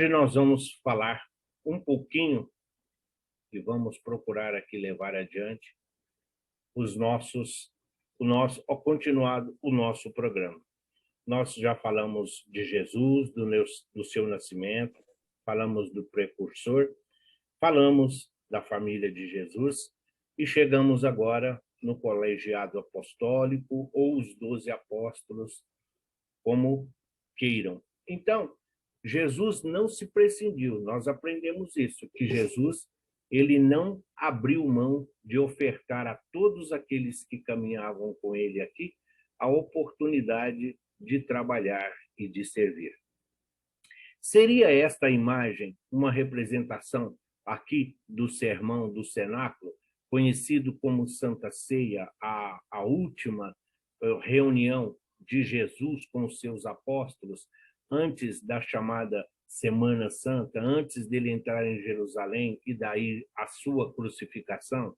Hoje nós vamos falar um pouquinho e vamos procurar aqui levar adiante os nossos, o nosso programa. Nós já falamos de Jesus, do seu nascimento, falamos do precursor, falamos da família de Jesus e chegamos agora no colegiado apostólico ou os 12 apóstolos, como queiram. Então, Jesus não se prescindiu. Nós aprendemos isso, que Jesus ele não abriu mão de ofertar a todos aqueles que caminhavam com ele aqui a oportunidade de trabalhar e de servir. Seria esta imagem uma representação aqui do sermão do cenáculo, conhecido como Santa Ceia, a última reunião de Jesus com os seus apóstolos antes da chamada Semana Santa, antes dele entrar em Jerusalém e daí a sua crucificação?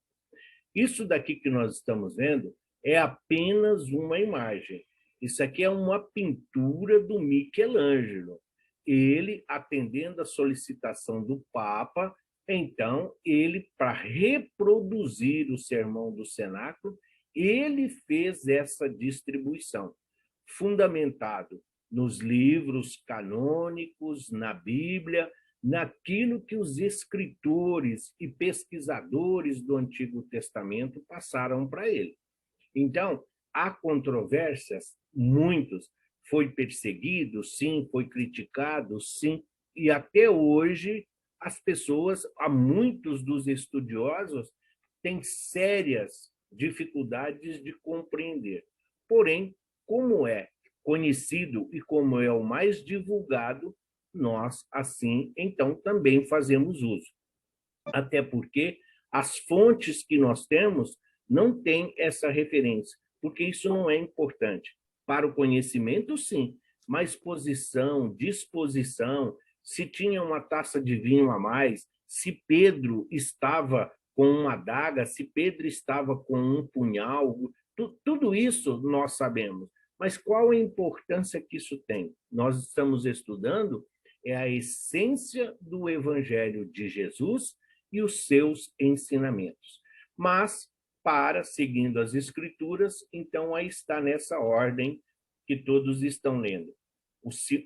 Isso daqui que nós estamos vendo é apenas uma imagem. Isso aqui é uma pintura do Michelangelo. Ele, atendendo a solicitação do Papa, então, ele, para reproduzir o sermão do cenáculo, ele fez essa distribuição, fundamentado nos livros canônicos, na Bíblia, naquilo que os escritores e pesquisadores do Antigo Testamento passaram para ele. Então, há controvérsias, muitos. Foi perseguido, sim, foi criticado, sim, e até hoje as pessoas, há muitos dos estudiosos, têm sérias dificuldades de compreender. Porém, como é conhecido e como é o mais divulgado, nós, assim, então, também fazemos uso. Até porque as fontes que nós temos não têm essa referência, porque isso não é importante. Para o conhecimento, sim, mas posição, disposição, se tinha uma taça de vinho a mais, se Pedro estava com uma adaga, se Pedro estava com um punhal, tudo isso nós sabemos. Mas qual a importância que isso tem? Nós estamos estudando a essência do Evangelho de Jesus e os seus ensinamentos. Mas, seguindo as Escrituras, então aí está nessa ordem que todos estão lendo.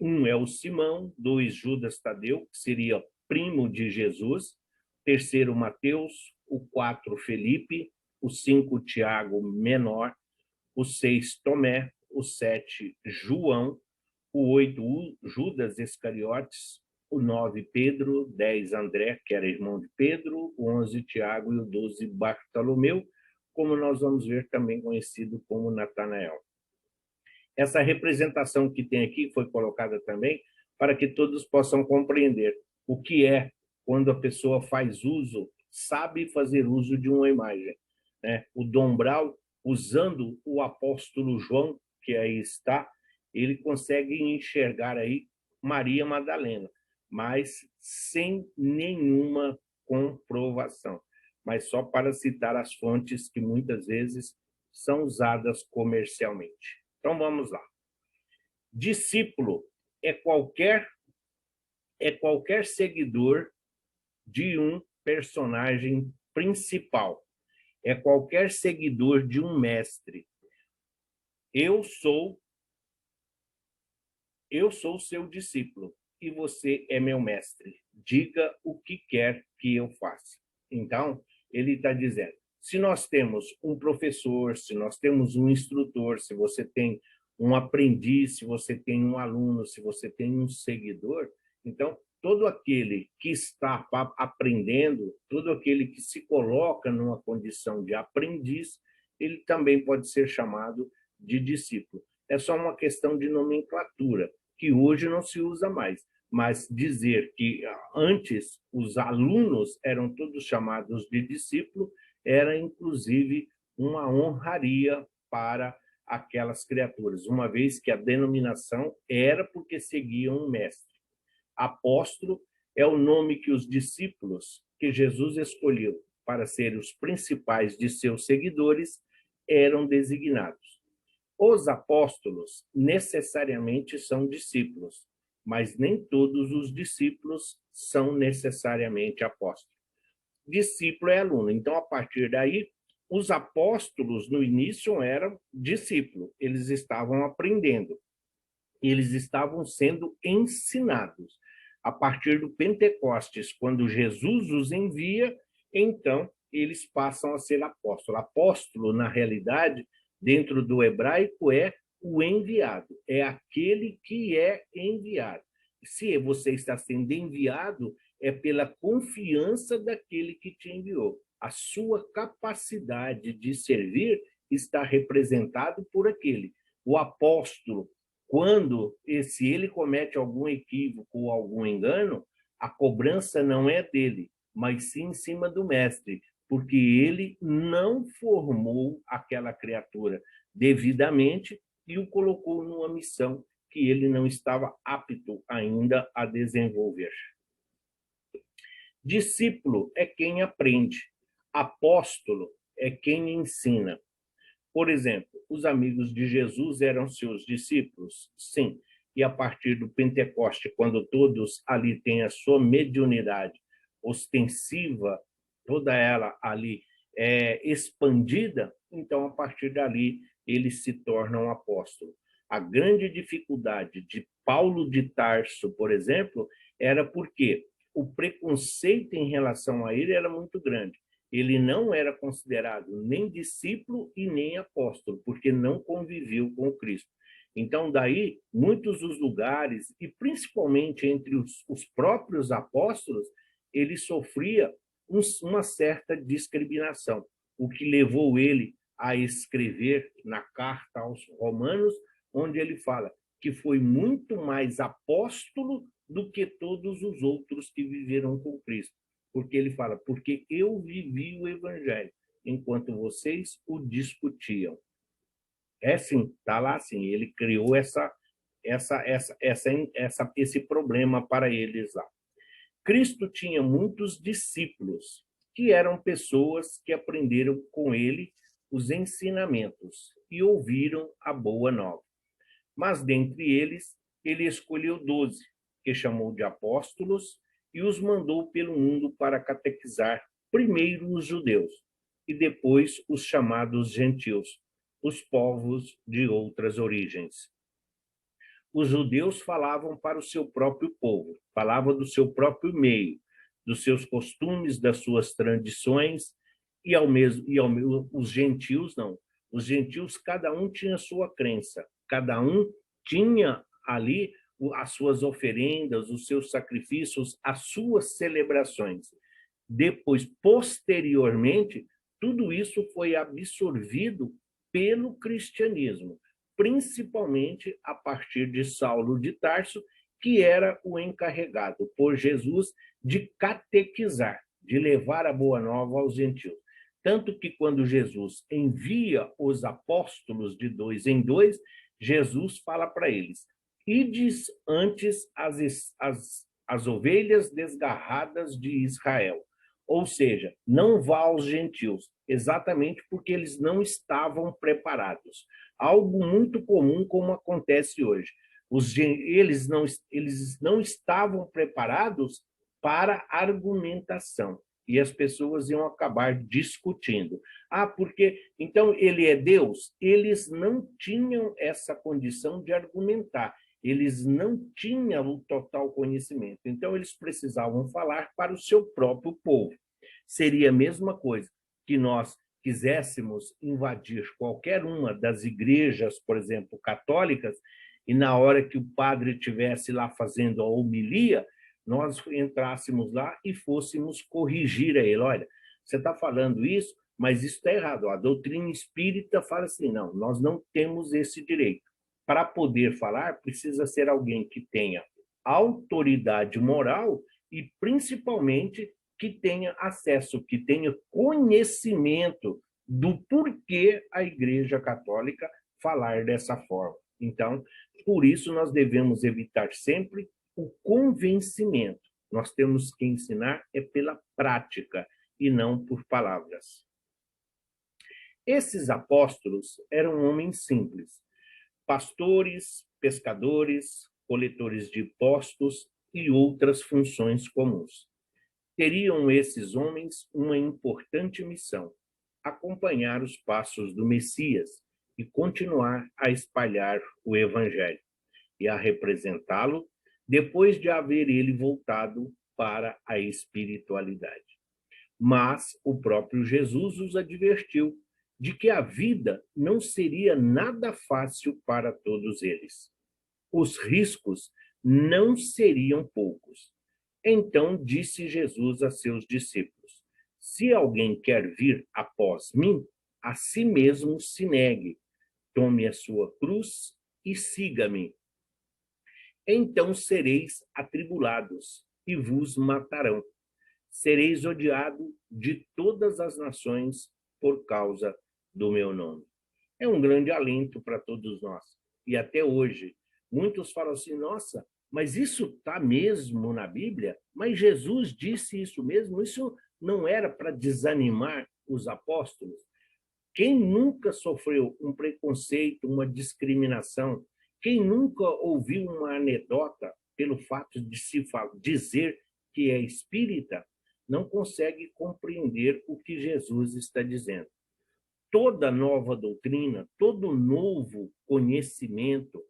Um é o Simão, 2, Judas Tadeu, que seria primo de Jesus, terceiro, Mateus, o 4, Felipe, o 5, Tiago, menor, o 6, Tomé, o 7, João, o 8, Judas Iscariotes, o 9, Pedro, 10, André, que era irmão de Pedro, o 11, Tiago e o 12, Bartolomeu, como nós vamos ver também conhecido como Natanael. Essa representação que tem aqui foi colocada também para que todos possam compreender o que é quando a pessoa faz uso, sabe fazer uso de uma imagem. O Dom Brau, usando o apóstolo João, que aí está, ele consegue enxergar aí Maria Madalena, mas sem nenhuma comprovação, mas só para citar as fontes que muitas vezes são usadas comercialmente. Então vamos lá. Discípulo é qualquer seguidor de um personagem principal. É qualquer seguidor de um mestre. Eu sou seu discípulo e você é meu mestre. Diga o que quer que eu faça. Então, ele está dizendo, se nós temos um professor, se nós temos um instrutor, se você tem um aprendiz, se você tem um aluno, se você tem um seguidor, então, todo aquele que está aprendendo, todo aquele que se coloca numa condição de aprendiz, ele também pode ser chamado de discípulo. É só uma questão de nomenclatura, que hoje não se usa mais. Mas dizer que antes os alunos eram todos chamados de discípulo era, inclusive, uma honraria para aquelas criaturas, uma vez que a denominação era porque seguiam um mestre. Apóstolo é o nome que os discípulos que Jesus escolheu para serem os principais de seus seguidores eram designados. Os apóstolos necessariamente são discípulos, mas nem todos os discípulos são necessariamente apóstolos. Discípulo é aluno. Então, a partir daí, os apóstolos, no início, eram discípulos. Eles estavam aprendendo. Eles estavam sendo ensinados. A partir do Pentecostes, quando Jesus os envia, então, eles passam a ser apóstolos. Apóstolo, na realidade, dentro do hebraico, é o enviado. É aquele que é enviado. Se você está sendo enviado, é pela confiança daquele que te enviou. A sua capacidade de servir está representado por aquele. O apóstolo, quando se ele comete algum equívoco ou algum engano, a cobrança não é dele, mas sim em cima do mestre, porque ele não formou aquela criatura devidamente e o colocou numa missão que ele não estava apto ainda a desenvolver. Discípulo é quem aprende, apóstolo é quem ensina. Por exemplo, os amigos de Jesus eram seus discípulos? Sim. E a partir do Pentecoste, quando todos ali têm a sua mediunidade ostensiva, toda ela ali expandida, então a partir dali eles se tornam apóstolos. A grande dificuldade de Paulo de Tarso, por exemplo, era porque o preconceito em relação a ele era muito grande. Ele não era considerado nem discípulo e nem apóstolo, porque não conviveu com Cristo. Então, daí, muitos dos lugares, e principalmente entre os próprios apóstolos, ele sofria uma certa discriminação, o que levou ele a escrever na carta aos Romanos, onde ele fala que foi muito mais apóstolo do que todos os outros que viveram com Cristo. Porque ele fala, porque eu vivi o evangelho, enquanto vocês o discutiam. É sim, está lá sim, ele criou esse problema para eles lá. Cristo tinha muitos discípulos, que eram pessoas que aprenderam com ele os ensinamentos e ouviram a boa nova. Mas dentre eles, ele escolheu 12, que chamou de apóstolos, e os mandou pelo mundo para catequizar primeiro os judeus e depois os chamados gentios, os povos de outras origens. Os judeus falavam para o seu próprio povo, falavam do seu próprio meio, dos seus costumes, das suas tradições, os gentios não. Os gentios, cada um tinha sua crença, cada um tinha ali as suas oferendas, os seus sacrifícios, as suas celebrações. Depois, posteriormente, tudo isso foi absorvido pelo cristianismo, principalmente a partir de Saulo de Tarso, que era o encarregado por Jesus de catequizar, de levar a boa nova aos gentios. Tanto que quando Jesus envia os apóstolos de 2 em 2, Jesus fala para eles, ides antes as ovelhas desgarradas de Israel. Ou seja, não vá aos gentios, exatamente porque eles não estavam preparados. Algo muito comum como acontece hoje. Eles não estavam preparados para argumentação. E as pessoas iam acabar discutindo. Ah, porque então ele é Deus? Eles não tinham essa condição de argumentar. Eles não tinham o total conhecimento. Então, eles precisavam falar para o seu próprio povo. Seria a mesma coisa que nós quiséssemos invadir qualquer uma das igrejas, por exemplo, católicas, e na hora que o padre estivesse lá fazendo a homilia, nós entrássemos lá e fôssemos corrigir a ele. Olha, você está falando isso, mas isso está errado. A doutrina espírita fala assim, não, nós não temos esse direito. Para poder falar, precisa ser alguém que tenha autoridade moral e, principalmente, que tenha acesso, que tenha conhecimento do porquê a Igreja Católica falar dessa forma. Então, por isso, nós devemos evitar sempre o convencimento. Nós temos que ensinar pela prática e não por palavras. Esses apóstolos eram homens simples, pastores, pescadores, coletores de impostos e outras funções comuns. Teriam esses homens uma importante missão: acompanhar os passos do Messias e continuar a espalhar o Evangelho e a representá-lo depois de haver ele voltado para a espiritualidade. Mas o próprio Jesus os advertiu de que a vida não seria nada fácil para todos eles. Os riscos não seriam poucos. Então disse Jesus a seus discípulos: se alguém quer vir após mim, a si mesmo se negue, tome a sua cruz e siga-me. Então sereis atribulados e vos matarão. Sereis odiado de todas as nações por causa do meu nome. É um grande alento para todos nós. E até hoje, muitos falam assim: nossa, mas isso está mesmo na Bíblia? Mas Jesus disse isso mesmo? Isso não era para desanimar os apóstolos? Quem nunca sofreu um preconceito, uma discriminação? Quem nunca ouviu uma anedota pelo fato de se dizer que é espírita, não consegue compreender o que Jesus está dizendo. Toda nova doutrina, todo novo conhecimento,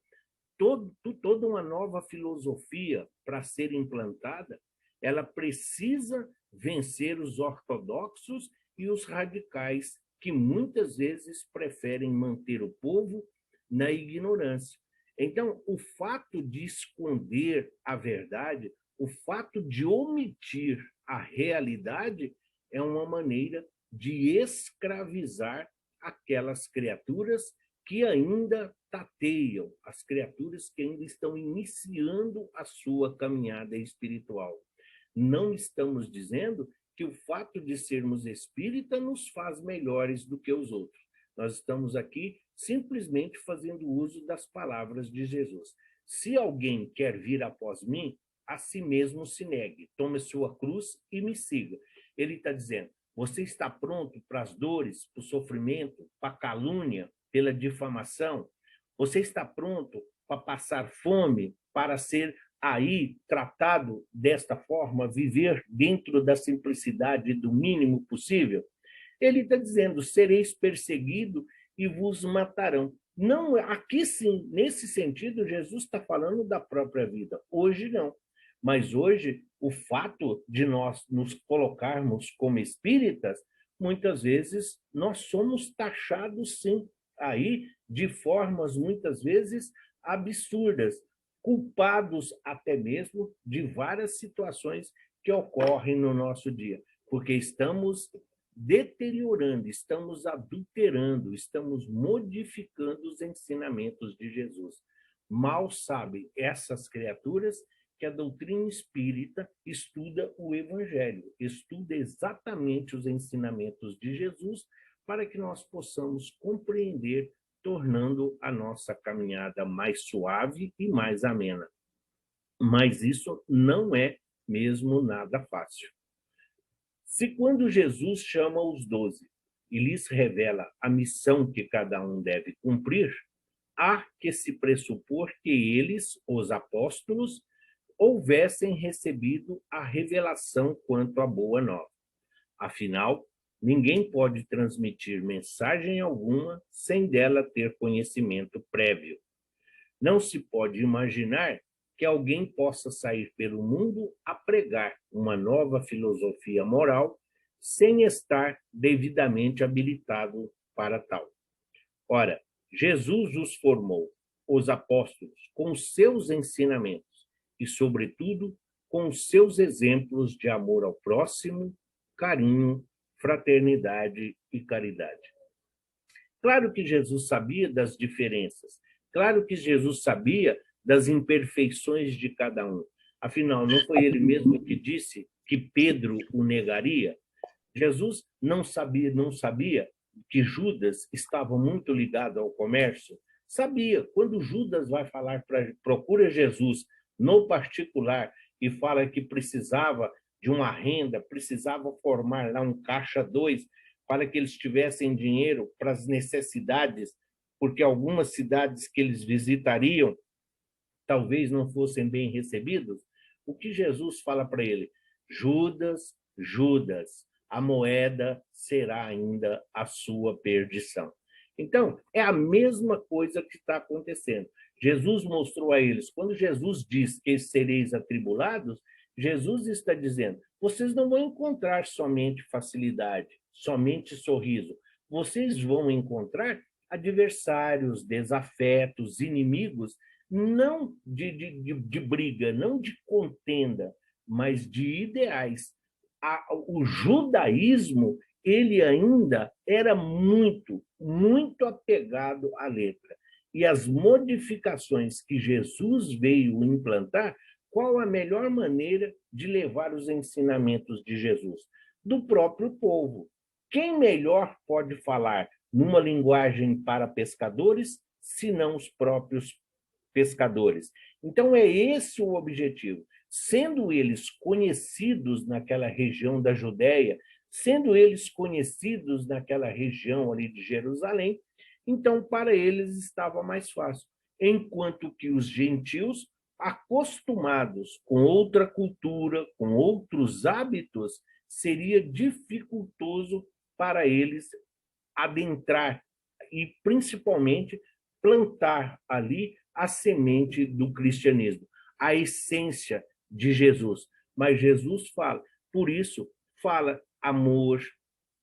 toda uma nova filosofia para ser implantada, ela precisa vencer os ortodoxos e os radicais, que muitas vezes preferem manter o povo na ignorância. Então, o fato de esconder a verdade, o fato de omitir a realidade, é uma maneira de escravizar aquelas criaturas que ainda tateiam, as criaturas que ainda estão iniciando a sua caminhada espiritual. Não estamos dizendo que o fato de sermos espírita nos faz melhores do que os outros. Nós estamos aqui simplesmente fazendo uso das palavras de Jesus. Se alguém quer vir após mim, a si mesmo se negue, tome sua cruz e me siga. Ele está dizendo: você está pronto para as dores, para o sofrimento, para a calúnia, pela difamação? Você está pronto para passar fome, para ser aí tratado desta forma, viver dentro da simplicidade do mínimo possível? Ele está dizendo: sereis perseguido e vos matarão. Não, aqui sim, nesse sentido, Jesus está falando da própria vida. Hoje não. Mas hoje, o fato de nós nos colocarmos como espíritas, muitas vezes nós somos taxados, sim, aí de formas muitas vezes absurdas, culpados até mesmo de várias situações que ocorrem no nosso dia, porque estamos deteriorando, estamos adulterando, estamos modificando os ensinamentos de Jesus. Mal sabem essas criaturas que a doutrina espírita estuda o Evangelho, estuda exatamente os ensinamentos de Jesus para que nós possamos compreender, tornando a nossa caminhada mais suave e mais amena. Mas isso não é mesmo nada fácil. Se quando Jesus chama os 12 e lhes revela a missão que cada um deve cumprir, há que se pressupor que eles, os apóstolos, houvessem recebido a revelação quanto à boa nova. Afinal, ninguém pode transmitir mensagem alguma sem dela ter conhecimento prévio. Não se pode imaginar que alguém possa sair pelo mundo a pregar uma nova filosofia moral sem estar devidamente habilitado para tal. Ora, Jesus os formou, os apóstolos, com os seus ensinamentos e, sobretudo, com os seus exemplos de amor ao próximo, carinho, fraternidade e caridade. Claro que Jesus sabia das diferenças, claro que Jesus sabia das imperfeições de cada um. Afinal, não foi ele mesmo que disse que Pedro o negaria? Jesus não sabia que Judas estava muito ligado ao comércio? Sabia. Quando Judas vai falar, procura Jesus no particular e fala que precisava de uma renda, precisava formar lá um caixa 2 para que eles tivessem dinheiro para as necessidades, porque algumas cidades que eles visitariam talvez não fossem bem recebidos, o que Jesus fala para ele? Judas, Judas, a moeda será ainda a sua perdição. Então, é a mesma coisa que está acontecendo. Jesus mostrou a eles, quando Jesus diz que sereis atribulados, Jesus está dizendo, vocês não vão encontrar somente facilidade, somente sorriso. Vocês vão encontrar adversários, desafetos, inimigos, não de briga, não de contenda, mas de ideais. O judaísmo, ele ainda era muito, muito apegado à letra. E as modificações que Jesus veio implantar, qual a melhor maneira de levar os ensinamentos de Jesus? Do próprio povo. Quem melhor pode falar numa linguagem para pescadores, senão os próprios pescadores? Então, é esse o objetivo. Sendo eles conhecidos naquela região da Judéia, sendo eles conhecidos naquela região ali de Jerusalém, então para eles estava mais fácil. Enquanto que os gentios, acostumados com outra cultura, com outros hábitos, seria dificultoso para eles adentrar e, principalmente, plantar ali a semente do cristianismo, a essência de Jesus. Mas Jesus fala, por isso, fala amor,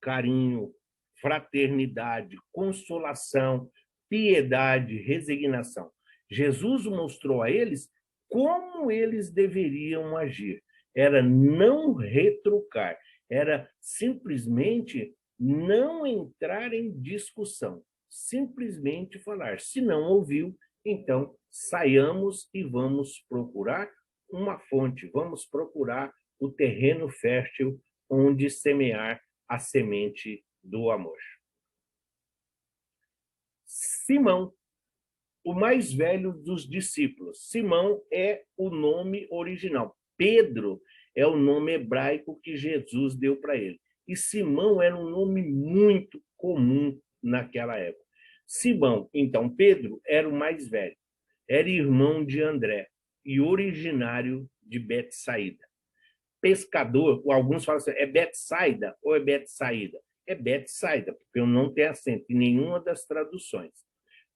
carinho, fraternidade, consolação, piedade, resignação. Jesus mostrou a eles como eles deveriam agir. Era não retrucar, era simplesmente não entrar em discussão, simplesmente falar. Se não ouviu, então saiamos e vamos procurar uma fonte, vamos procurar o terreno fértil onde semear a semente do amor. Simão, o mais velho dos discípulos. Simão é o nome original. Pedro é o nome hebraico que Jesus deu para ele. E Simão era um nome muito comum naquela época. Simão, então, Pedro era o mais velho. Era irmão de André e originário de Betsaída. Pescador, ou alguns falam assim, é Betsaida ou é Betsaída? É Betsaida, porque eu não tenho acento em nenhuma das traduções.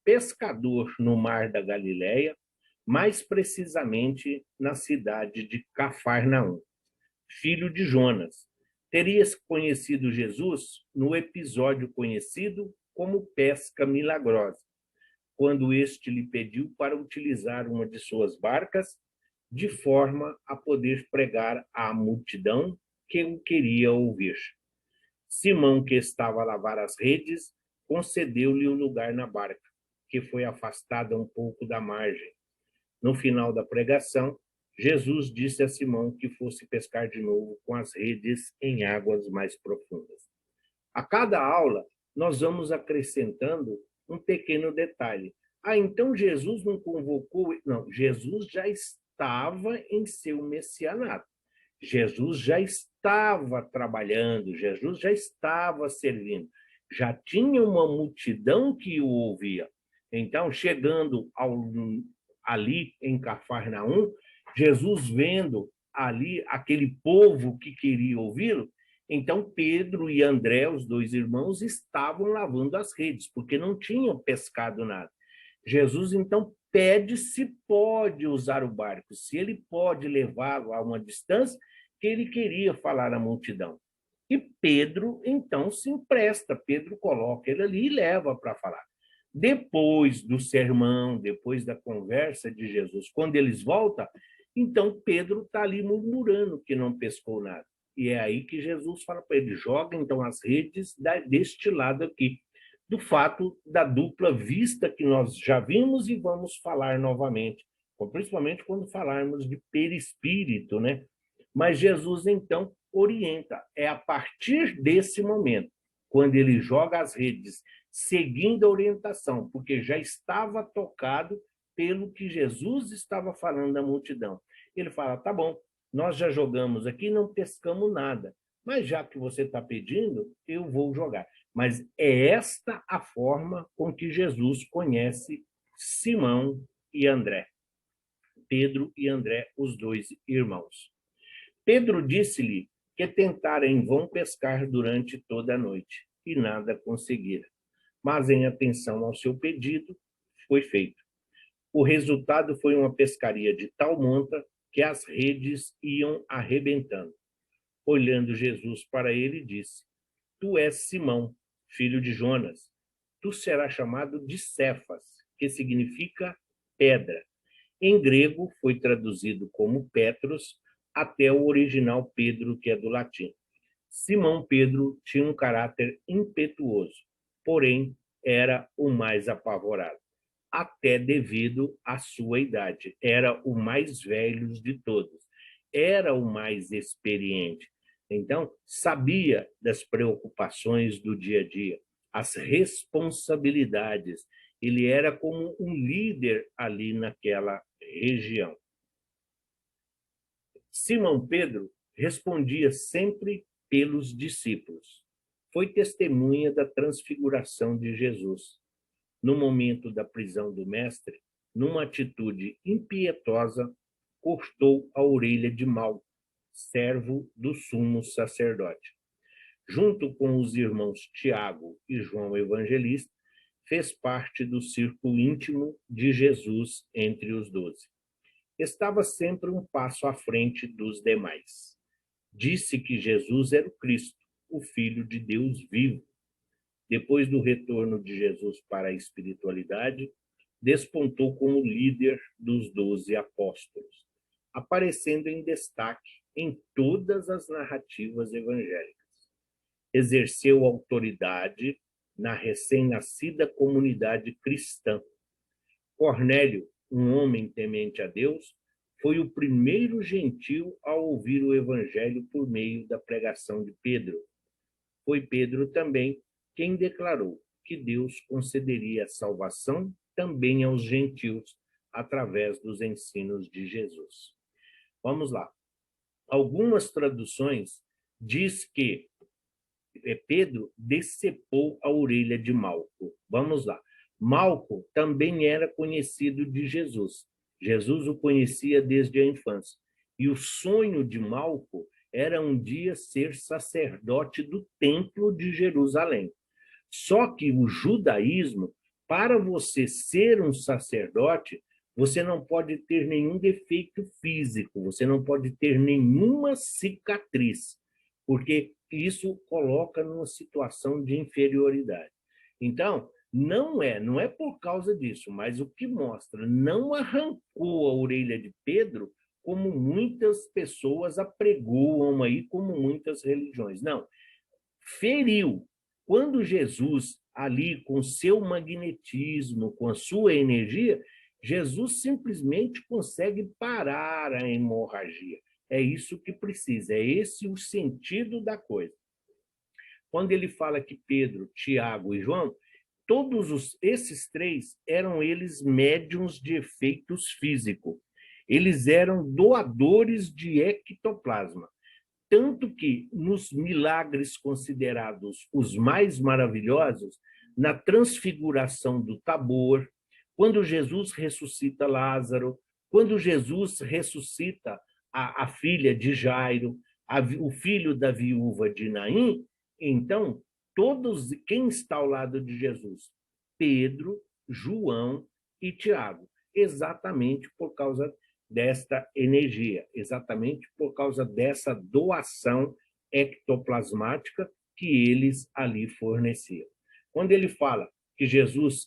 Pescador no mar da Galileia, mais precisamente na cidade de Cafarnaum, filho de Jonas. Terias conhecido Jesus no episódio conhecido como pesca milagrosa, quando este lhe pediu para utilizar uma de suas barcas de forma a poder pregar à multidão que o queria ouvir. Simão, que estava a lavar as redes, concedeu-lhe o lugar na barca, que foi afastada um pouco da margem. No final da pregação, Jesus disse a Simão que fosse pescar de novo com as redes em águas mais profundas. A cada aula, nós vamos acrescentando um pequeno detalhe. Então Jesus não convocou... Não, Jesus já estava em seu messianato. Jesus já estava trabalhando, Jesus já estava servindo. Já tinha uma multidão que o ouvia. Então, chegando ali em Cafarnaum, Jesus vendo ali aquele povo que queria ouvi-lo, então Pedro e André, os dois irmãos, estavam lavando as redes, porque não tinham pescado nada. Jesus, então, pede se pode usar o barco, se ele pode levá-lo a uma distância que ele queria falar à multidão. E Pedro, então, se empresta. Pedro coloca ele ali e leva para falar. Depois do sermão, depois da conversa de Jesus, quando eles voltam, então Pedro está ali murmurando que não pescou nada. E é aí que Jesus fala para ele, joga então as redes deste lado aqui, do fato da dupla vista que nós já vimos e vamos falar novamente, principalmente quando falarmos de perispírito, né? Mas Jesus, então, orienta. É a partir desse momento, quando ele joga as redes, seguindo a orientação, porque já estava tocado pelo que Jesus estava falando à multidão. Ele fala, tá bom, nós já jogamos aqui, não pescamos nada, mas já que você está pedindo, eu vou jogar. Mas é esta a forma com que Jesus conhece Simão e André. Pedro e André, os dois irmãos. Pedro disse-lhe que tentara em vão pescar durante toda a noite e nada conseguira. Mas, em atenção ao seu pedido, foi feito. O resultado foi uma pescaria de tal monta que as redes iam arrebentando. Olhando Jesus para ele, disse: Tu és Simão, filho de Jonas. Tu serás chamado de Cefas, que significa pedra. Em grego, foi traduzido como Petros, até o original Pedro, que é do latim. Simão Pedro tinha um caráter impetuoso, porém era o mais apavorado, até devido à sua idade. Era o mais velho de todos, era o mais experiente. Então, sabia das preocupações do dia a dia, as responsabilidades. Ele era como um líder ali naquela região. Simão Pedro respondia sempre pelos discípulos. Foi testemunha da transfiguração de Jesus. No momento da prisão do mestre, numa atitude impietosa, cortou a orelha de Malco, servo do sumo sacerdote. Junto com os irmãos Tiago e João Evangelista, fez parte do círculo íntimo de Jesus entre os 12. Estava sempre um passo à frente dos demais. Disse que Jesus era o Cristo, o Filho de Deus vivo. Depois do retorno de Jesus para a espiritualidade, despontou como líder dos 12 apóstolos, aparecendo em destaque em todas as narrativas evangélicas. Exerceu autoridade na recém-nascida comunidade cristã. Cornélio, um homem temente a Deus, foi o primeiro gentil a ouvir o evangelho por meio da pregação de Pedro. Foi Pedro também quem declarou que Deus concederia a salvação também aos gentios através dos ensinos de Jesus. Vamos lá. Algumas traduções diz que Pedro decepou a orelha de Malco. Vamos lá. Malco também era conhecido de Jesus. Jesus o conhecia desde a infância. E o sonho de Malco era um dia ser sacerdote do templo de Jerusalém. Só que o judaísmo, para você ser um sacerdote, você não pode ter nenhum defeito físico, você não pode ter nenhuma cicatriz, porque isso coloca numa situação de inferioridade. Então, não é por causa disso, mas o que mostra, não arrancou a orelha de Pedro como muitas pessoas apregoam aí, como muitas religiões. Não, feriu. Quando Jesus, ali com seu magnetismo, com a sua energia, Jesus simplesmente consegue parar a hemorragia. É isso que precisa, é esse o sentido da coisa. Quando ele fala que Pedro, Tiago e João, esses três eram eles médiuns de efeitos físicos. Eles eram doadores de ectoplasma. Tanto que, nos milagres considerados os mais maravilhosos, na transfiguração do Tabor, quando Jesus ressuscita Lázaro, quando Jesus ressuscita a filha de Jairo, o filho da viúva de Naim, então, quem está ao lado de Jesus? Pedro, João e Tiago, exatamente por causa desta energia, exatamente por causa dessa doação ectoplasmática que eles ali forneciam. Quando ele fala que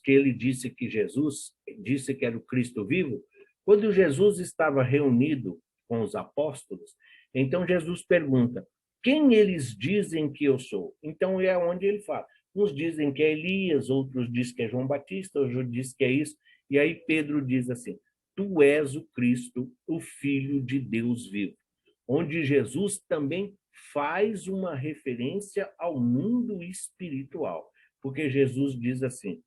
ele disse que Jesus disse que era o Cristo vivo, quando Jesus estava reunido com os apóstolos, então Jesus pergunta: quem eles dizem que eu sou? Então é onde ele fala. Uns dizem que é Elias, outros dizem que é João Batista, outros dizem que é isso. E aí Pedro diz assim: tu és o Cristo, o Filho de Deus vivo. Onde Jesus também faz uma referência ao mundo espiritual. Porque Jesus diz assim: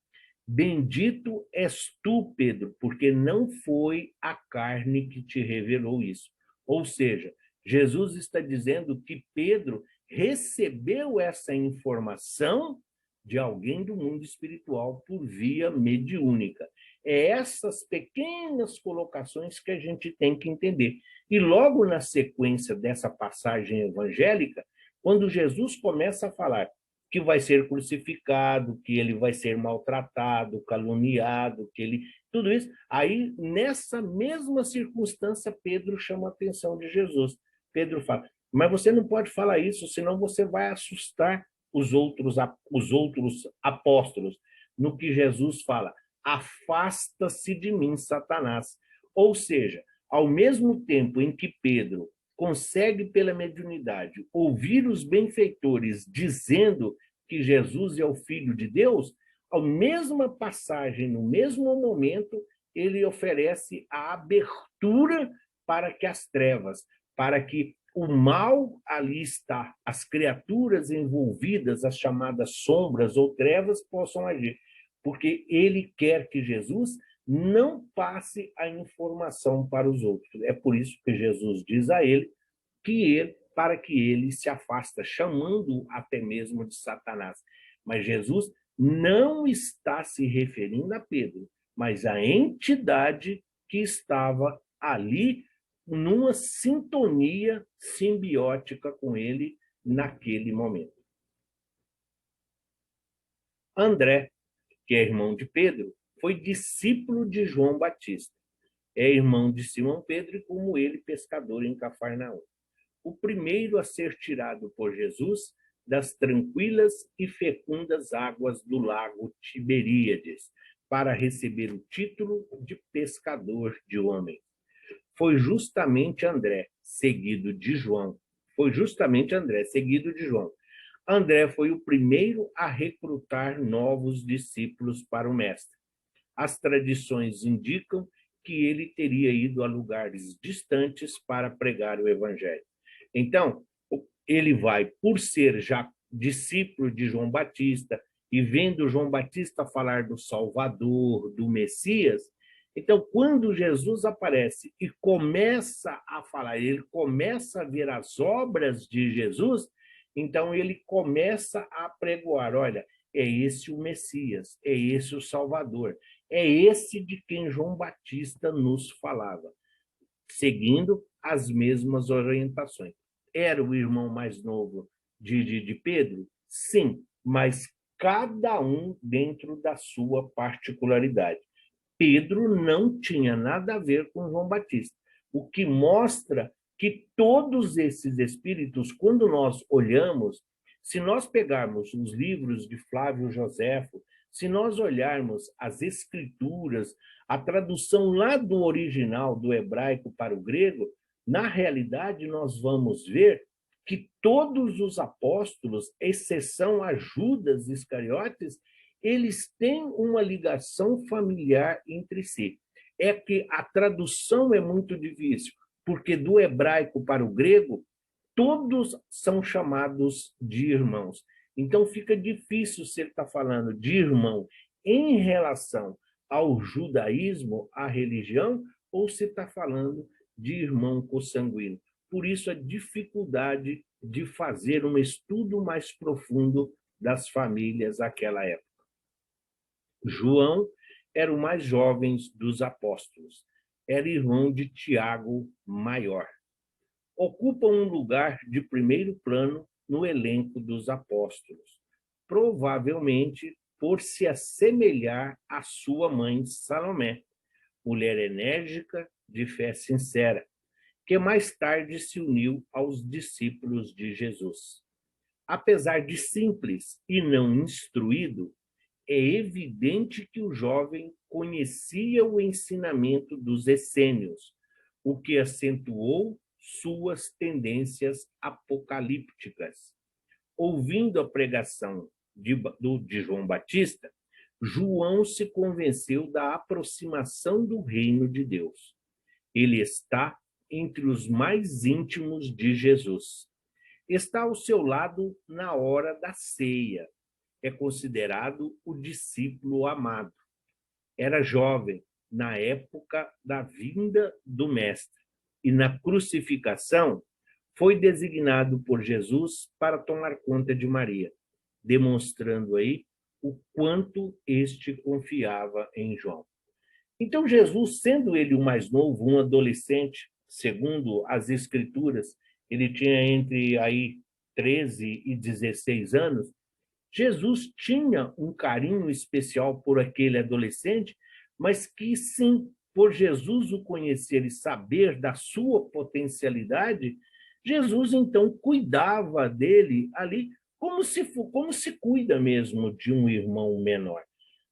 bendito és tu, Pedro, porque não foi a carne que te revelou isso. Ou seja, Jesus está dizendo que Pedro recebeu essa informação de alguém do mundo espiritual por via mediúnica. É essas pequenas colocações que a gente tem que entender. E logo na sequência dessa passagem evangélica, quando Jesus começa a falar que vai ser crucificado, que ele vai ser maltratado, caluniado, que ele... Tudo isso. Aí, nessa mesma circunstância, Pedro chama a atenção de Jesus. Pedro fala, mas você não pode falar isso, senão você vai assustar os outros apóstolos. No que Jesus fala, afasta-se de mim, Satanás. Ou seja, ao mesmo tempo em que Pedro consegue, pela mediunidade, ouvir os benfeitores dizendo que Jesus é o Filho de Deus, a mesma passagem, no mesmo momento, ele oferece a abertura para que as trevas, para que o mal ali está, as criaturas envolvidas, as chamadas sombras ou trevas, possam agir. Porque ele quer que Jesus não passe a informação para os outros. É por isso que Jesus diz a ele para que ele se afasta, chamando até mesmo de Satanás. Mas Jesus não está se referindo a Pedro, mas à entidade que estava ali numa sintonia simbiótica com ele naquele momento. André, que é irmão de Pedro, foi discípulo de João Batista. É irmão de Simão Pedro e, como ele, pescador em Cafarnaum. O primeiro a ser tirado por Jesus das tranquilas e fecundas águas do lago Tiberíades, para receber o título de pescador de homens. Foi justamente André, seguido de João. André foi o primeiro a recrutar novos discípulos para o mestre. As tradições indicam que ele teria ido a lugares distantes para pregar o evangelho. Então, ele vai, por ser já discípulo de João Batista e vendo João Batista falar do Salvador, do Messias, então, quando Jesus aparece e começa a falar, ele começa a ver as obras de Jesus, então ele começa a pregoar, olha, é esse o Messias, é esse o Salvador, é esse de quem João Batista nos falava, seguindo as mesmas orientações. Era o irmão mais novo de Pedro? Sim, mas cada um dentro da sua particularidade. Pedro não tinha nada a ver com João Batista, o que mostra que todos esses espíritos, quando nós olhamos, se nós pegarmos os livros de Flávio Joséfo, se nós olharmos as escrituras, a tradução lá do original, do hebraico para o grego, na realidade nós vamos ver que todos os apóstolos, exceção a Judas Iscariotes, eles têm uma ligação familiar entre si. É que a tradução é muito difícil, porque do hebraico para o grego, todos são chamados de irmãos. Então fica difícil se ele está falando de irmão em relação ao judaísmo, à religião, ou se está falando de irmão consanguíneo. Por isso a dificuldade de fazer um estudo mais profundo das famílias naquela época. João era o mais jovem dos apóstolos. Era irmão de Tiago Maior. Ocupa um lugar de primeiro plano no elenco dos apóstolos, provavelmente por se assemelhar à sua mãe Salomé, mulher enérgica, de fé sincera, que mais tarde se uniu aos discípulos de Jesus. Apesar de simples e não instruído, é evidente que o jovem conhecia o ensinamento dos essênios, o que acentuou suas tendências apocalípticas. Ouvindo a pregação de João Batista, João se convenceu da aproximação do reino de Deus. Ele está entre os mais íntimos de Jesus. Está ao seu lado na hora da ceia. É considerado o discípulo amado. Era jovem na época da vinda do Mestre e na crucificação foi designado por Jesus para tomar conta de Maria, demonstrando aí o quanto este confiava em João. Então, Jesus, sendo ele o mais novo, um adolescente, segundo as Escrituras, ele tinha entre aí 13 e 16 anos, Jesus tinha um carinho especial por aquele adolescente, mas que sim, por Jesus o conhecer e saber da sua potencialidade, Jesus então cuidava dele ali como se cuida mesmo de um irmão menor.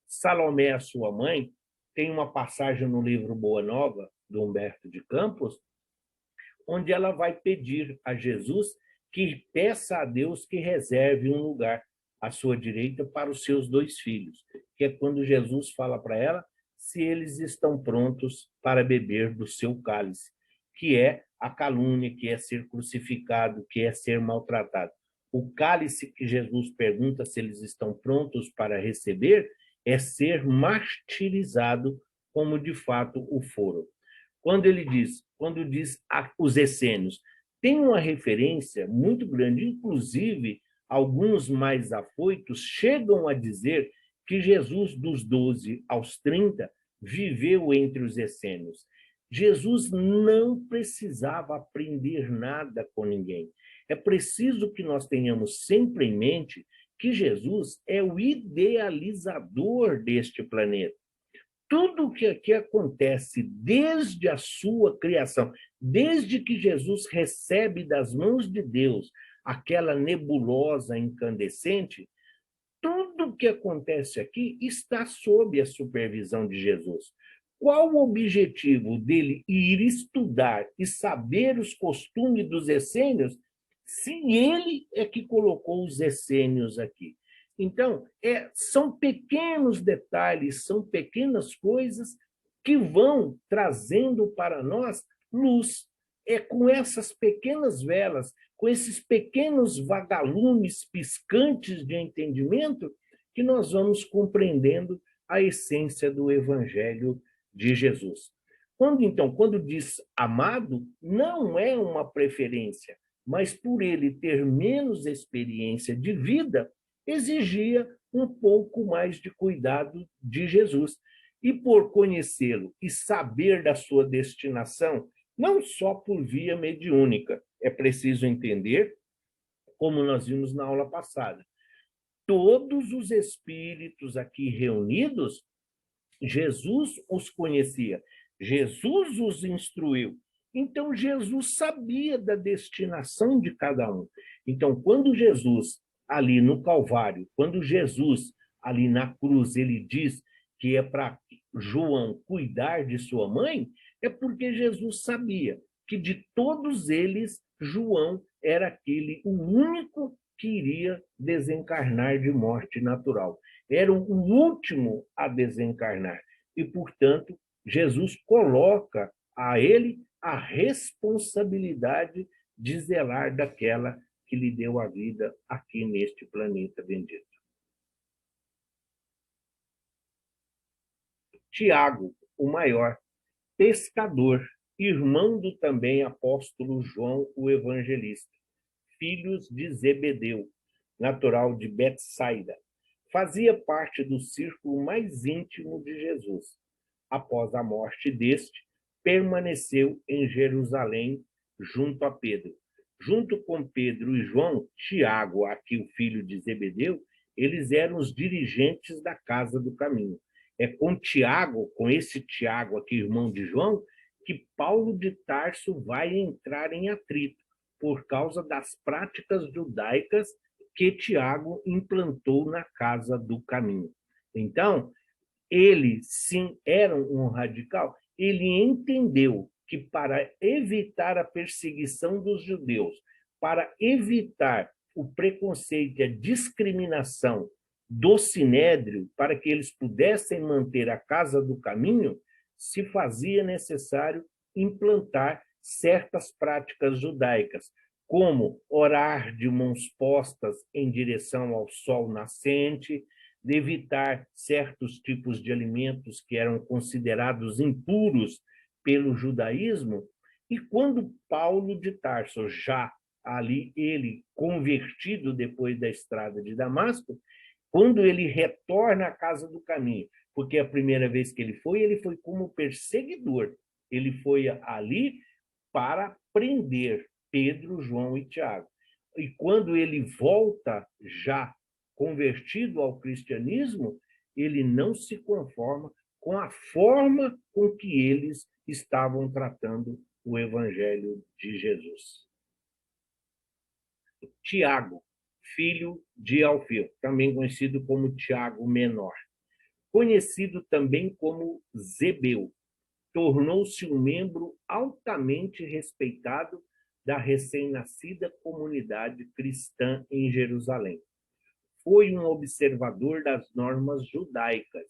Salomé, a sua mãe, tem uma passagem no livro Boa Nova, do Humberto de Campos, onde ela vai pedir a Jesus que peça a Deus que reserve um lugar à sua direita para os seus dois filhos, que é quando Jesus fala para ela se eles estão prontos para beber do seu cálice, que é a calúnia, que é ser crucificado, que é ser maltratado. O cálice que Jesus pergunta se eles estão prontos para receber é ser martirizado, como de fato o foram. Quando diz os essênios, tem uma referência muito grande, inclusive alguns mais afoitos chegam a dizer que Jesus, dos 12 aos 30, viveu entre os essênios. Jesus não precisava aprender nada com ninguém. É preciso que nós tenhamos sempre em mente que Jesus é o idealizador deste planeta. Tudo o que aqui acontece desde a sua criação, desde que Jesus recebe das mãos de Deus aquela nebulosa incandescente, tudo o que acontece aqui está sob a supervisão de Jesus. Qual o objetivo dele ir estudar e saber os costumes dos essênios, se ele é que colocou os essênios aqui? Então, são pequenos detalhes, são pequenas coisas que vão trazendo para nós luz. É com essas pequenas velas, com esses pequenos vagalumes piscantes de entendimento, que nós vamos compreendendo a essência do Evangelho de Jesus. Quando diz amado, não é uma preferência, mas por ele ter menos experiência de vida, exigia um pouco mais de cuidado de Jesus. E por conhecê-lo e saber da sua destinação, não só por via mediúnica, é preciso entender, como nós vimos na aula passada, todos os espíritos aqui reunidos, Jesus os conhecia, Jesus os instruiu. Então, Jesus sabia da destinação de cada um. Então, quando Jesus, ali no Calvário, quando Jesus, ali na cruz, ele diz que é para João cuidar de sua mãe, é porque Jesus sabia que de todos eles, João era aquele, o único que iria desencarnar de morte natural. Era o último a desencarnar. E, portanto, Jesus coloca a ele a responsabilidade de zelar daquela que lhe deu a vida aqui neste planeta bendito. Tiago, o maior, pescador, irmão do também apóstolo João, o evangelista, filhos de Zebedeu, natural de Betsaida, fazia parte do círculo mais íntimo de Jesus. Após a morte deste, permaneceu em Jerusalém junto a Pedro. Junto com Pedro e João, Tiago, aqui o filho de Zebedeu, eles eram os dirigentes da Casa do Caminho. É com Tiago, com esse Tiago aqui, irmão de João, que Paulo de Tarso vai entrar em atrito por causa das práticas judaicas que Tiago implantou na Casa do Caminho. Então, ele, sim, era um radical, ele entendeu que para evitar a perseguição dos judeus, para evitar o preconceito e a discriminação do Sinédrio, para que eles pudessem manter a Casa do Caminho, se fazia necessário implantar certas práticas judaicas, como orar de mãos postas em direção ao sol nascente, de evitar certos tipos de alimentos que eram considerados impuros pelo judaísmo. E quando Paulo de Tarso, já ali ele convertido depois da estrada de Damasco, quando ele retorna à Casa do Caminho, porque a primeira vez que ele foi como perseguidor. Ele foi ali para prender Pedro, João e Tiago. E quando ele volta já convertido ao cristianismo, ele não se conforma com a forma com que eles estavam tratando o evangelho de Jesus. Tiago, filho de Alfeu, também conhecido como Tiago Menor, conhecido também como Zebeu, tornou-se um membro altamente respeitado da recém-nascida comunidade cristã em Jerusalém. Foi um observador das normas judaicas,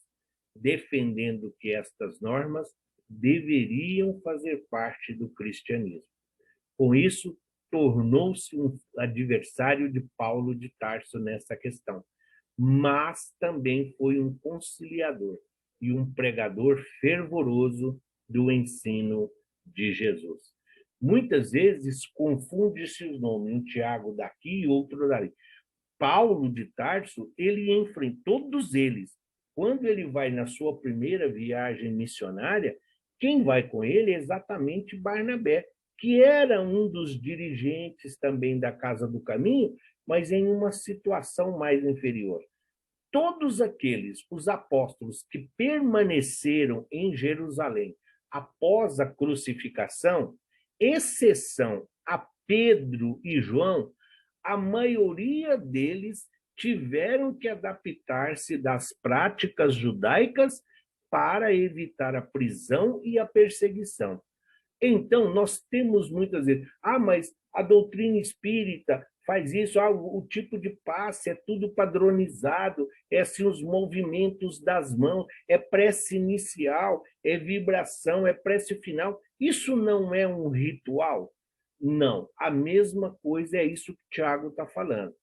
defendendo que estas normas deveriam fazer parte do cristianismo. Com isso, tornou-se um adversário de Paulo de Tarso nessa questão, mas também foi um conciliador e um pregador fervoroso do ensino de Jesus. Muitas vezes confunde-se os nomes, um Tiago daqui e outro dali. Paulo de Tarso, ele enfrentou todos eles. Quando ele vai na sua primeira viagem missionária, quem vai com ele é exatamente Barnabé, que era um dos dirigentes também da Casa do Caminho, mas em uma situação mais inferior. Todos aqueles, os apóstolos que permaneceram em Jerusalém após a crucificação, exceção a Pedro e João, a maioria deles tiveram que adaptar-se das práticas judaicas para evitar a prisão e a perseguição. Então, nós temos muitas vezes, mas a doutrina espírita faz isso, o tipo de passe é tudo padronizado, é assim os movimentos das mãos, é prece inicial, é vibração, é prece final. Isso não é um ritual? Não. A mesma coisa é isso que o Tiago está falando.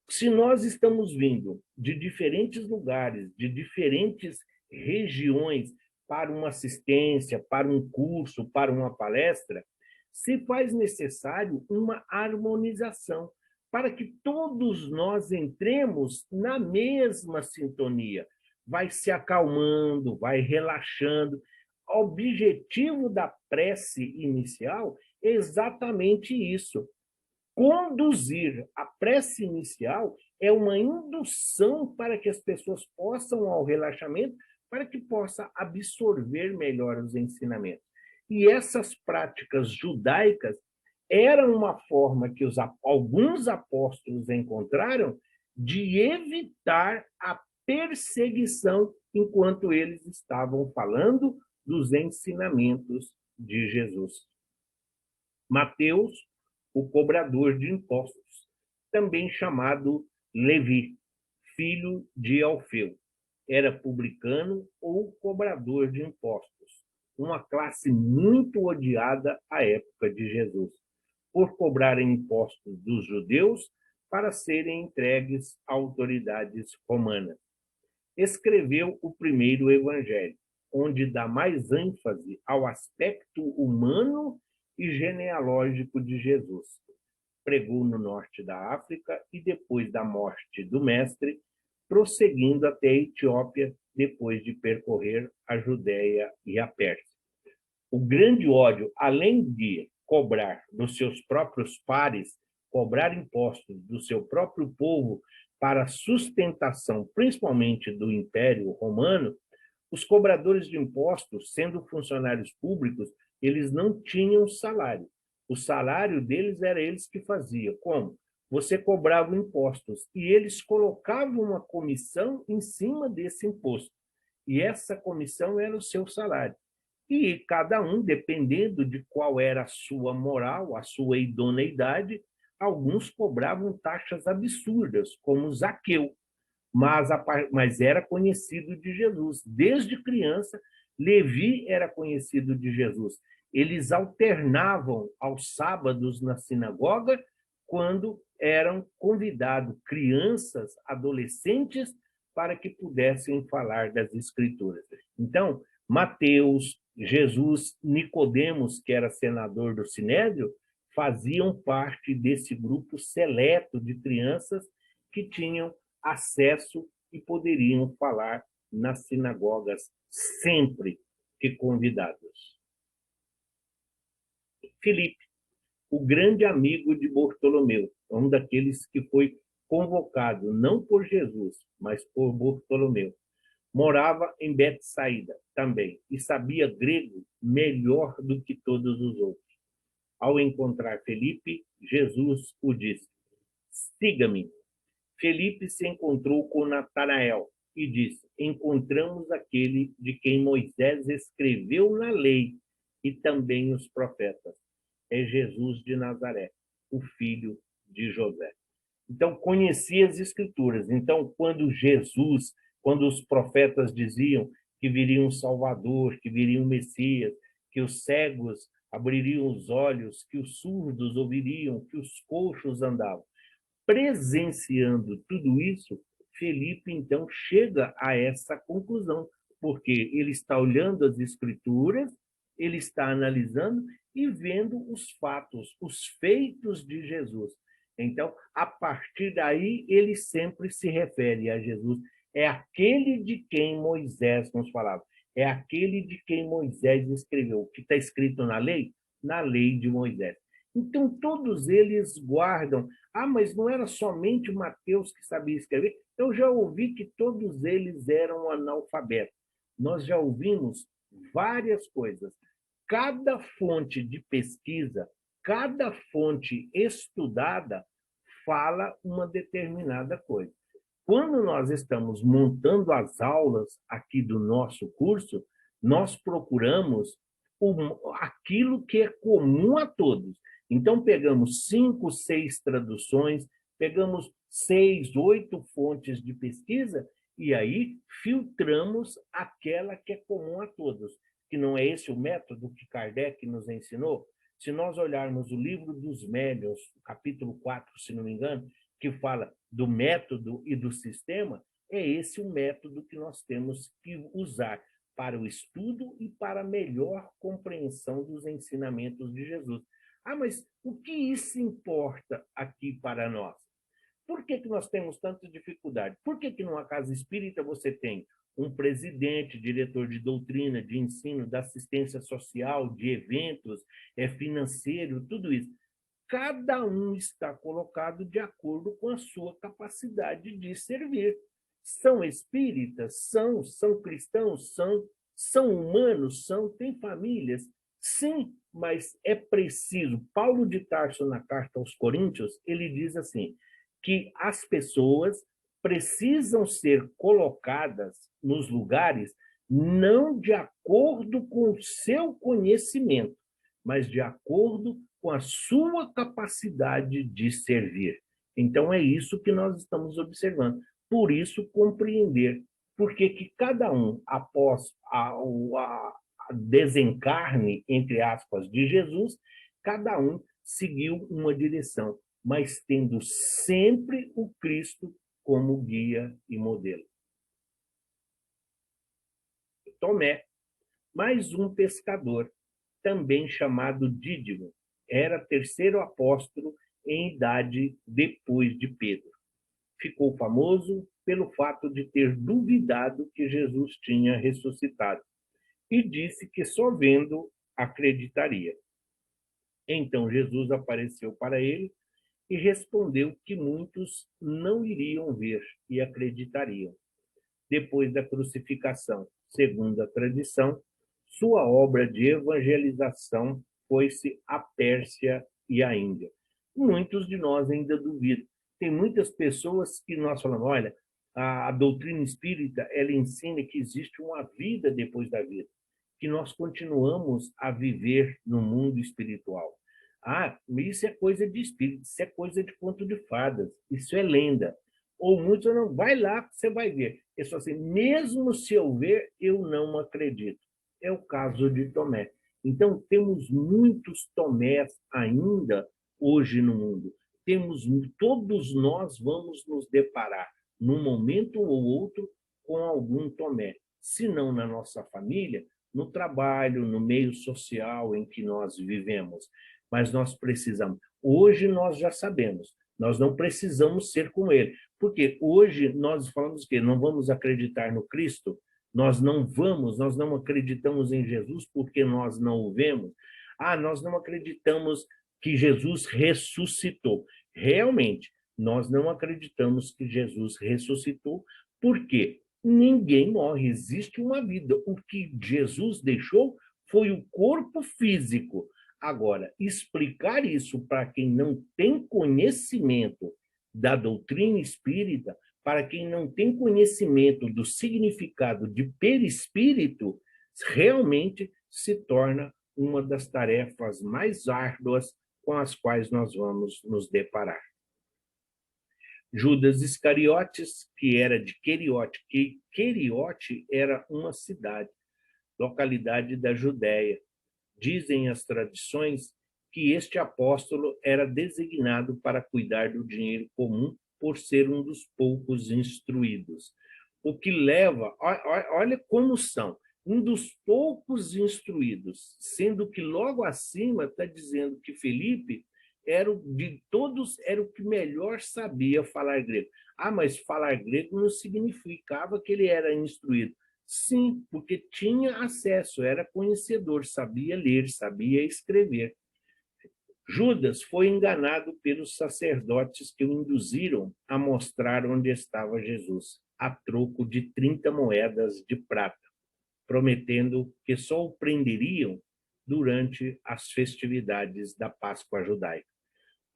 Se nós estamos vindo de diferentes lugares, de diferentes regiões, para uma assistência, para um curso, para uma palestra, se faz necessário uma harmonização, para que todos nós entremos na mesma sintonia. Vai se acalmando, vai relaxando. O objetivo da prece inicial é exatamente isso. Conduzir a prece inicial é uma indução para que as pessoas possam ao relaxamento, para que possa absorver melhor os ensinamentos. E essas práticas judaicas eram uma forma que alguns apóstolos encontraram de evitar a perseguição enquanto eles estavam falando dos ensinamentos de Jesus. Mateus, o cobrador de impostos, também chamado Levi, filho de Alfeu, era publicano ou cobrador de impostos, uma classe muito odiada à época de Jesus, por cobrarem impostos dos judeus para serem entregues a autoridades romanas. Escreveu o primeiro evangelho, onde dá mais ênfase ao aspecto humano e genealógico de Jesus. Pregou no norte da África e, depois da morte do mestre, prosseguindo até a Etiópia, depois de percorrer a Judéia e a Pérsia. O grande ódio, além de cobrar dos seus próprios pares, cobrar impostos do seu próprio povo para sustentação, principalmente do Império Romano, os cobradores de impostos, sendo funcionários públicos, eles não tinham salário. O salário deles era eles que faziam. Como? Você cobrava impostos e eles colocavam uma comissão em cima desse imposto. E essa comissão era o seu salário. E cada um, dependendo de qual era a sua moral, a sua idoneidade, alguns cobravam taxas absurdas, como Zaqueu, mas era conhecido de Jesus. Desde criança, Levi era conhecido de Jesus. Eles alternavam aos sábados na sinagoga, quando eram convidados crianças, adolescentes, para que pudessem falar das Escrituras. Então, Mateus, Jesus, Nicodemos, que era senador do Sinédrio, faziam parte desse grupo seleto de crianças que tinham acesso e poderiam falar nas sinagogas sempre que convidados. Filipe, o grande amigo de Bartolomeu, um daqueles que foi convocado não por Jesus, mas por Bartolomeu. Morava em Betsaida também e sabia grego melhor do que todos os outros. Ao encontrar Felipe, Jesus o disse: siga-me. Felipe se encontrou com Natanael e disse: encontramos aquele de quem Moisés escreveu na lei e também os profetas. É Jesus de Nazaré, o filho de José. Então, conhecia as Escrituras. Então, quando os profetas diziam que viria um Salvador, que viria um Messias, que os cegos abririam os olhos, que os surdos ouviriam, que os coxos andavam. Presenciando tudo isso, Felipe, então, chega a essa conclusão, porque ele está olhando as Escrituras, ele está analisando e vendo os fatos, os feitos de Jesus. Então, a partir daí, ele sempre se refere a Jesus. É aquele de quem Moisés nos falava. É aquele de quem Moisés escreveu. O que está escrito na lei? Na lei de Moisés. Então, todos eles guardam. Ah, mas não era somente Mateus que sabia escrever? Eu já ouvi que todos eles eram analfabetos. Nós já ouvimos várias coisas. Cada fonte de pesquisa, cada fonte estudada fala uma determinada coisa. Quando nós estamos montando as aulas aqui do nosso curso, nós procuramos aquilo que é comum a todos. Então, pegamos 5, 6 traduções, pegamos 6, 8 fontes de pesquisa e aí filtramos aquela que é comum a todos. Que não é esse o método que Kardec nos ensinou? Se nós olharmos o livro dos Médiuns, capítulo 4, se não me engano, que fala do método e do sistema, é esse o método que nós temos que usar para o estudo e para a melhor compreensão dos ensinamentos de Jesus. Ah, mas o que isso importa aqui para nós? Por que nós temos tanta dificuldade? Por que numa casa espírita você tem um presidente, diretor de doutrina, de ensino, da assistência social, de eventos, financeiro, tudo isso? Cada um está colocado de acordo com a sua capacidade de servir. São espíritas? São cristãos? São humanos? Têm famílias? Sim, mas é preciso. Paulo de Tarso, na carta aos Coríntios, ele diz assim, que as pessoas precisam ser colocadas nos lugares não de acordo com o seu conhecimento, mas de acordo com a sua capacidade de servir. Então, é isso que nós estamos observando. Por isso, compreender por que cada um, após a desencarne, entre aspas, de Jesus, cada um seguiu uma direção, mas tendo sempre o Cristo como guia e modelo. Tomé, mais um pescador, também chamado Dídimo, era terceiro apóstolo em idade depois de Pedro. Ficou famoso pelo fato de ter duvidado que Jesus tinha ressuscitado e disse que só vendo acreditaria. Então Jesus apareceu para ele e respondeu que muitos não iriam ver e acreditariam. Depois da crucificação, segundo a tradição, sua obra de evangelização foi-se à Pérsia e à Índia. Muitos de nós ainda duvidam. Tem muitas pessoas que nós falamos, olha, a doutrina espírita, ela ensina que existe uma vida depois da vida, que nós continuamos a viver no mundo espiritual. Ah, isso é coisa de espírito, isso é coisa de conto de fadas, isso é lenda. Ou muitos não, vai lá que você vai ver. Eu só assim, mesmo se eu ver, eu não acredito. É o caso de Tomé. Então, temos muitos Tomés ainda hoje no mundo. Todos nós vamos nos deparar, num momento ou outro, com algum Tomé. Se não na nossa família, no trabalho, no meio social em que nós vivemos. Mas nós precisamos. Hoje nós já sabemos, Nós não precisamos ser como ele. Porque hoje nós falamos que não vamos acreditar no Cristo, nós não acreditamos em Jesus porque nós não o vemos. Ah, nós não acreditamos que Jesus ressuscitou. Realmente, nós não acreditamos que Jesus ressuscitou, porque ninguém morre, existe uma vida. O que Jesus deixou foi o corpo físico. Agora, explicar isso para quem não tem conhecimento da doutrina espírita, para quem não tem conhecimento do significado de perispírito, realmente se torna uma das tarefas mais árduas com as quais nós vamos nos deparar. Judas Iscariotes, que era de Queriote, que Queriote era uma cidade, localidade da Judéia. Dizem as tradições que este apóstolo era designado para cuidar do dinheiro comum por ser um dos poucos instruídos. O que leva, olha como são, um dos poucos instruídos, sendo que logo acima está dizendo que Felipe era de todos, era o que melhor sabia falar grego. Ah, mas falar grego não significava que ele era instruído. Sim, porque tinha acesso, era conhecedor, sabia ler, sabia escrever. Judas foi enganado pelos sacerdotes que o induziram a mostrar onde estava Jesus, a troco de 30 moedas de prata, prometendo que só o prenderiam durante as festividades da Páscoa judaica.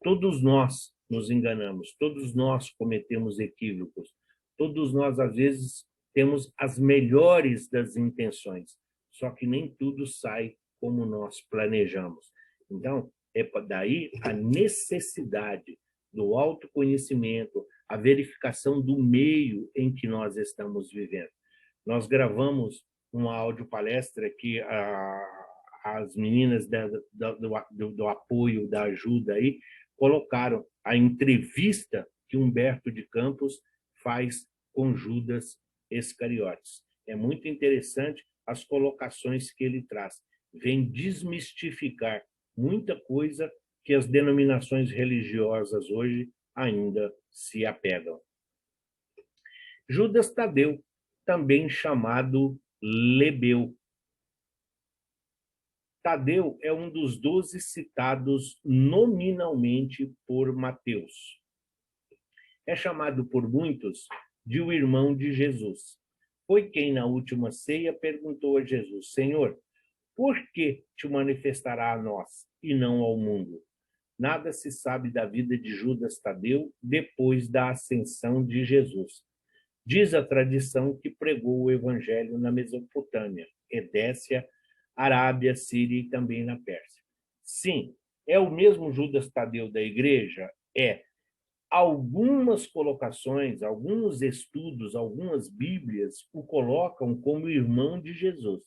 Todos nós nos enganamos, todos nós cometemos equívocos, todos nós, às vezes, temos as melhores das intenções, só que nem tudo sai como nós planejamos. Então, é daí a necessidade do autoconhecimento, a verificação do meio em que nós estamos vivendo. Nós gravamos uma audiopalestra que as meninas do apoio, da ajuda aí, colocaram a entrevista que Humberto de Campos faz com Judas Iscariotes. É muito interessante as colocações que ele traz. Vem desmistificar muita coisa que as denominações religiosas hoje ainda se apegam. Judas Tadeu, também chamado Lebeu. Tadeu é um dos 12 citados nominalmente por Mateus. É chamado por muitos de o irmão de Jesus. Foi quem, na última ceia, perguntou a Jesus: Senhor, por que te manifestará a nós e não ao mundo? Nada se sabe da vida de Judas Tadeu depois da ascensão de Jesus. Diz a tradição que pregou o evangelho na Mesopotâmia, Edécia, Arábia, Síria e também na Pérsia. Sim, é o mesmo Judas Tadeu da igreja? É. Algumas colocações, alguns estudos, algumas bíblias o colocam como irmão de Jesus.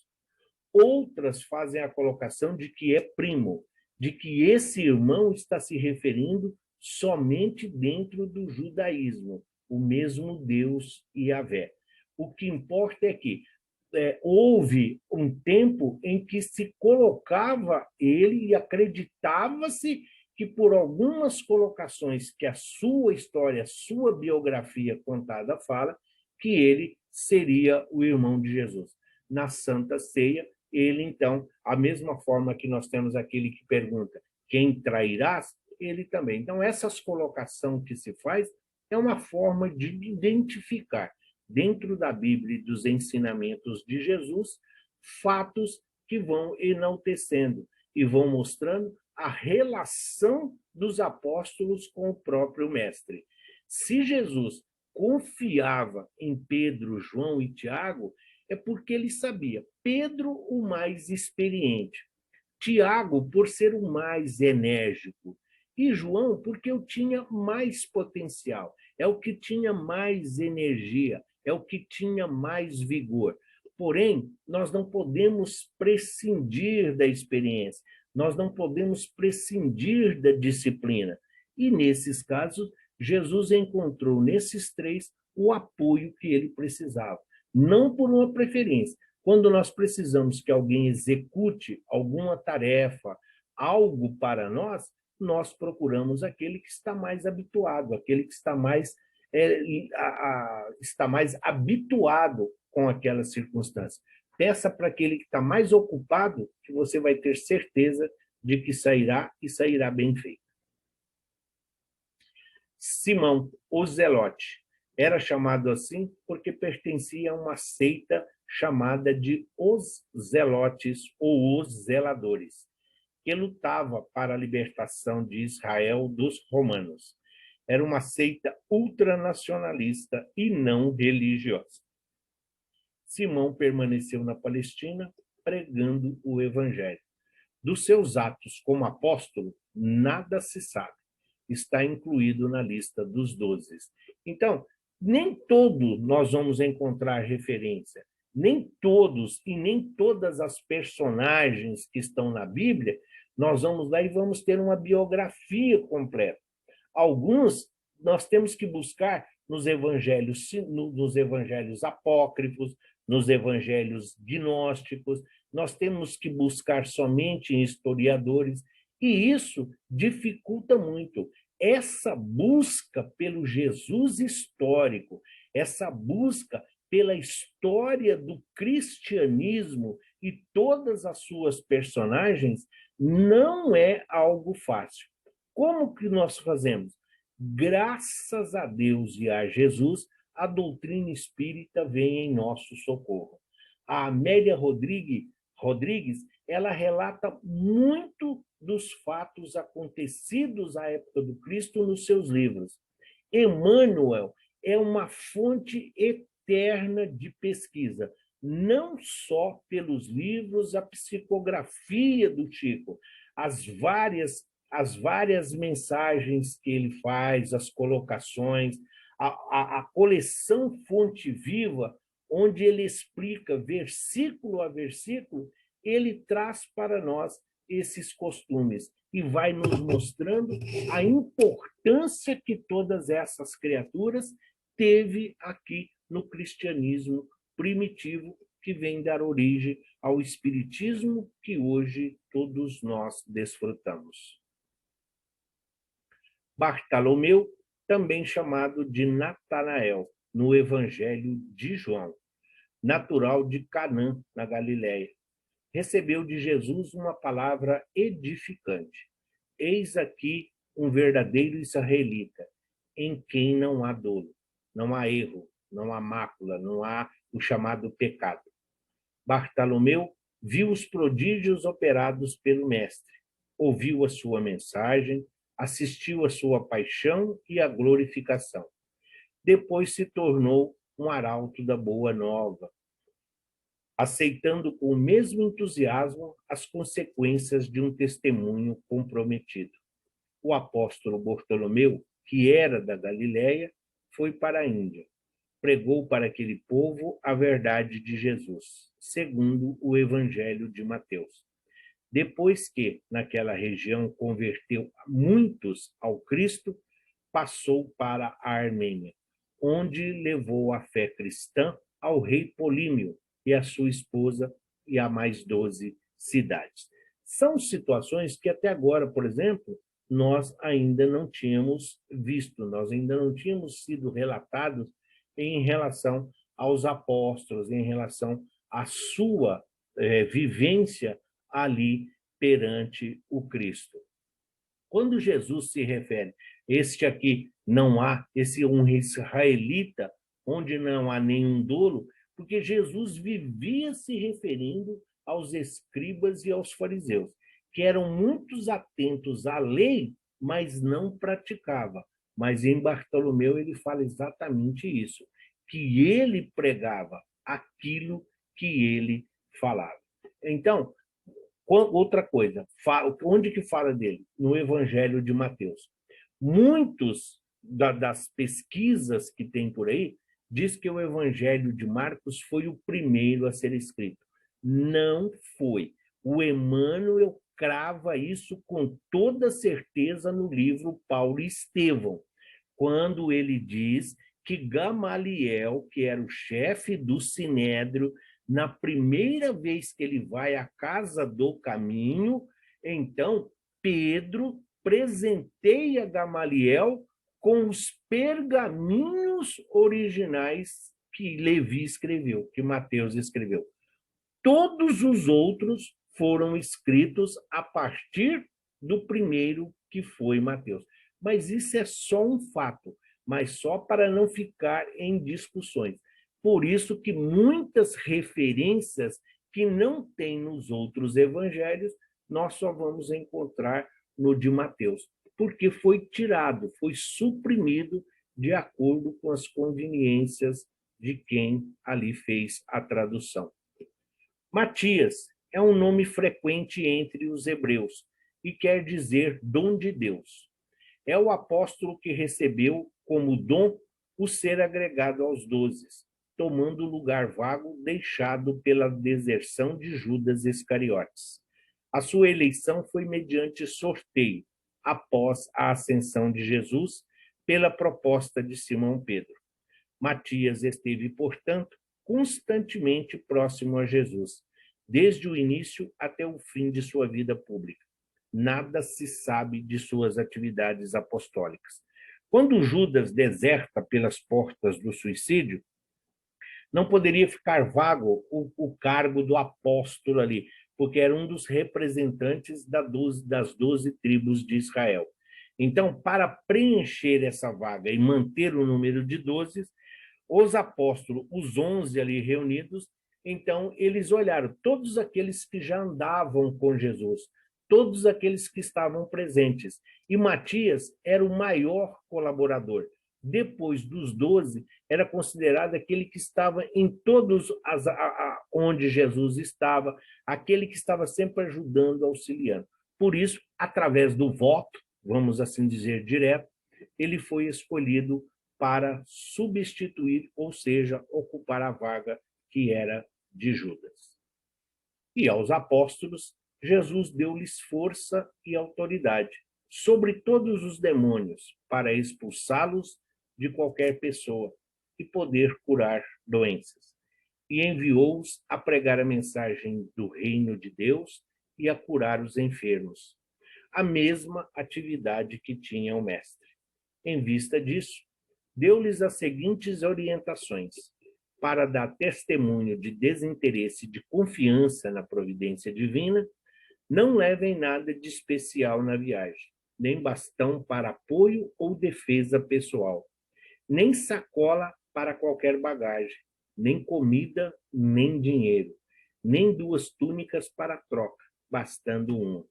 Outras fazem a colocação de que é primo, de que esse irmão está se referindo somente dentro do judaísmo, o mesmo Deus Yahvé. O que importa é que houve um tempo em que se colocava ele e acreditava-se que por algumas colocações que a sua história, a sua biografia contada fala, que ele seria o irmão de Jesus. Na Santa Ceia, ele então, a mesma forma que nós temos aquele que pergunta quem trairás, ele também. Então, essas colocações que se faz é uma forma de identificar dentro da Bíblia e dos ensinamentos de Jesus fatos que vão enaltecendo e vão mostrando a relação dos apóstolos com o próprio mestre. Se Jesus confiava em Pedro, João e Tiago, é porque ele sabia. Pedro, o mais experiente. Tiago, por ser o mais enérgico. E João, porque eu tinha mais potencial. É o que tinha mais energia. É o que tinha mais vigor. Porém, nós não podemos prescindir da experiência. Nós não podemos prescindir da disciplina. E, nesses casos, Jesus encontrou nesses três o apoio que ele precisava. Não por uma preferência. Quando nós precisamos que alguém execute alguma tarefa, algo para nós, nós procuramos aquele que está mais habituado, aquele que está mais, está mais habituado com aquela circunstância. Peça para aquele que está mais ocupado, que você vai ter certeza de que sairá e sairá bem feito. Simão, o Zelote, era chamado assim porque pertencia a uma seita chamada de os Zelotes ou os Zeladores, que lutava para a libertação de Israel dos romanos. Era uma seita ultranacionalista e não religiosa. Simão permaneceu na Palestina pregando o evangelho. Dos seus atos como apóstolo, nada se sabe. Está incluído na lista dos 12. Então, nem todo nós vamos encontrar referência. Nem todos e nem todas as personagens que estão na Bíblia, nós vamos lá e vamos ter uma biografia completa. Alguns nós temos que buscar nos evangelhos apócrifos, nos evangelhos gnósticos, nós temos que buscar somente em historiadores, e isso dificulta muito. Essa busca pelo Jesus histórico, essa busca pela história do cristianismo e todas as suas personagens, não é algo fácil. Como que nós fazemos? Graças a Deus e a Jesus, a doutrina espírita vem em nosso socorro. A Amélia Rodrigues, ela relata muito dos fatos acontecidos à época do Cristo nos seus livros. Emmanuel é uma fonte eterna de pesquisa, não só pelos livros, a psicografia do Chico, as várias mensagens que ele faz, as colocações, a coleção Fonte Viva, onde ele explica versículo a versículo, ele traz para nós esses costumes e vai nos mostrando a importância que todas essas criaturas teve aqui no cristianismo primitivo, que vem dar origem ao espiritismo que hoje todos nós desfrutamos. Bartolomeu, também chamado de Natanael, no Evangelho de João, natural de Canaã, na Galiléia, recebeu de Jesus uma palavra edificante. Eis aqui um verdadeiro israelita, em quem não há dolo, não há erro, não há mácula, não há o chamado pecado. Bartolomeu viu os prodígios operados pelo Mestre, ouviu a sua mensagem, assistiu à sua paixão e à glorificação. Depois se tornou um arauto da Boa Nova, aceitando com o mesmo entusiasmo as consequências de um testemunho comprometido. O apóstolo Bartolomeu, que era da Galiléia, foi para a Índia. Pregou para aquele povo a verdade de Jesus, segundo o Evangelho de Mateus. Depois que, naquela região, converteu muitos ao Cristo, passou para a Armênia, onde levou a fé cristã ao rei Polímio e a sua esposa e a mais 12 cidades. São situações que até agora, por exemplo, nós ainda não tínhamos visto, nós ainda não tínhamos sido relatados em relação aos apóstolos, em relação à sua vivência ali perante o Cristo. Quando Jesus se refere, este aqui não há, esse um israelita, onde não há nenhum dolo, porque Jesus vivia se referindo aos escribas e aos fariseus, que eram muito atentos à lei, mas não praticavam. Mas em Bartolomeu ele fala exatamente isso, que ele pregava aquilo que ele falava. Então, outra coisa, onde que fala dele? No Evangelho de Mateus. Muitos das pesquisas que tem por aí diz que o Evangelho de Marcos foi o primeiro a ser escrito. Não foi. O Emmanuel crava isso com toda certeza no livro Paulo e Estevão, quando ele diz que Gamaliel, que era o chefe do Sinédrio, na primeira vez que ele vai à casa do caminho, então Pedro presenteia Gamaliel com os pergaminhos originais que Levi escreveu, que Mateus escreveu. Todos os outros foram escritos a partir do primeiro, que foi Mateus. Mas isso é só um fato, mas só para não ficar em discussões. Por isso que muitas referências que não tem nos outros evangelhos, nós só vamos encontrar no de Mateus, porque foi tirado, foi suprimido de acordo com as conveniências de quem ali fez a tradução. Matias é um nome frequente entre os hebreus e quer dizer dom de Deus. É o apóstolo que recebeu como dom o ser agregado aos 12, tomando o lugar vago deixado pela deserção de Judas Iscariotes. A sua eleição foi mediante sorteio, após a ascensão de Jesus, pela proposta de Simão Pedro. Matias esteve, portanto, constantemente próximo a Jesus, desde o início até o fim de sua vida pública. Nada se sabe de suas atividades apostólicas. Quando Judas deserta pelas portas do suicídio, não poderia ficar vago o cargo do apóstolo ali, porque era um dos representantes das 12 tribos de Israel. Então, para preencher essa vaga e manter o número de 12, os apóstolos, os 11 ali reunidos, então eles olharam todos aqueles que já andavam com Jesus, todos aqueles que estavam presentes. E Matias era o maior colaborador. Depois dos 12, era considerado aquele que estava em todos onde Jesus estava, aquele que estava sempre ajudando, auxiliando. Por isso, através do voto, vamos assim dizer direto, ele foi escolhido para substituir, ou seja, ocupar a vaga que era de Judas. E aos apóstolos, Jesus deu-lhes força e autoridade sobre todos os demônios para expulsá-los de qualquer pessoa e poder curar doenças. E enviou-os a pregar a mensagem do reino de Deus e a curar os enfermos. A mesma atividade que tinha o mestre. Em vista disso, deu-lhes as seguintes orientações: para dar testemunho de desinteresse e de confiança na providência divina, não levem nada de especial na viagem, nem bastão para apoio ou defesa pessoal, nem sacola para qualquer bagagem, nem comida, nem dinheiro, nem 2 túnicas para troca, bastando uma.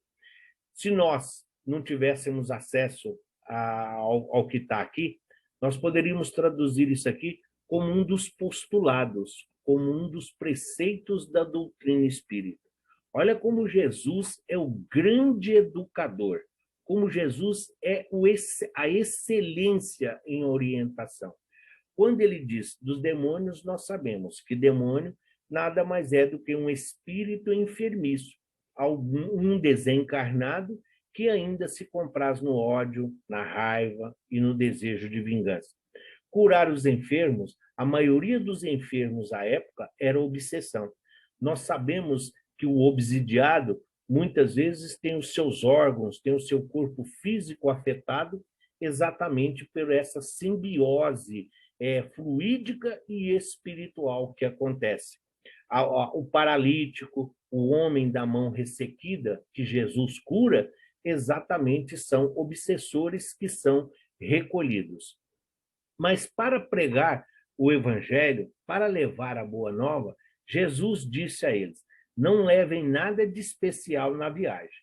Se nós não tivéssemos acesso ao que está aqui, nós poderíamos traduzir isso aqui como um dos postulados, como um dos preceitos da doutrina espírita. Olha como Jesus é o grande educador, como Jesus é a excelência em orientação. Quando ele diz dos demônios, nós sabemos que demônio nada mais é do que um espírito enfermiço, um desencarnado que ainda se compraz no ódio, na raiva e no desejo de vingança. Curar os enfermos, a maioria dos enfermos à época era obsessão. Nós sabemos que o obsidiado muitas vezes tem os seus órgãos, tem o seu corpo físico afetado exatamente por essa simbiose fluídica e espiritual que acontece. O paralítico, o homem da mão ressequida, que Jesus cura, exatamente são obsessores que são recolhidos. Mas para pregar o evangelho, para levar a boa nova, Jesus disse a eles: não levem nada de especial na viagem,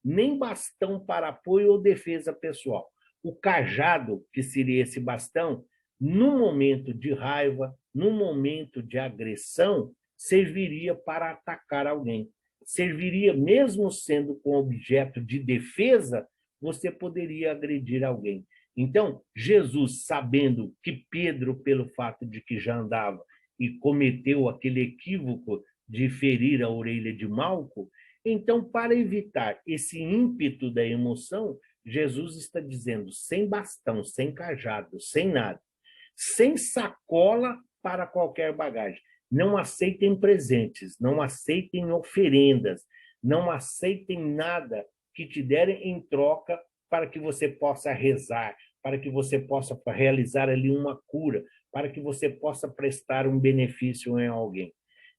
nem bastão para apoio ou defesa pessoal. O cajado, que seria esse bastão, no momento de raiva, no momento de agressão, serviria para atacar alguém. Serviria, mesmo sendo com objeto de defesa, você poderia agredir alguém. Então, Jesus, sabendo que Pedro, pelo fato de que já andava e cometeu aquele equívoco de ferir a orelha de Malco, então, para evitar esse ímpeto da emoção, Jesus está dizendo, sem bastão, sem cajado, sem nada, sem sacola para qualquer bagagem. Não aceitem presentes, não aceitem oferendas, não aceitem nada que te derem em troca para que você possa rezar, para que você possa realizar ali uma cura, para que você possa prestar um benefício em alguém.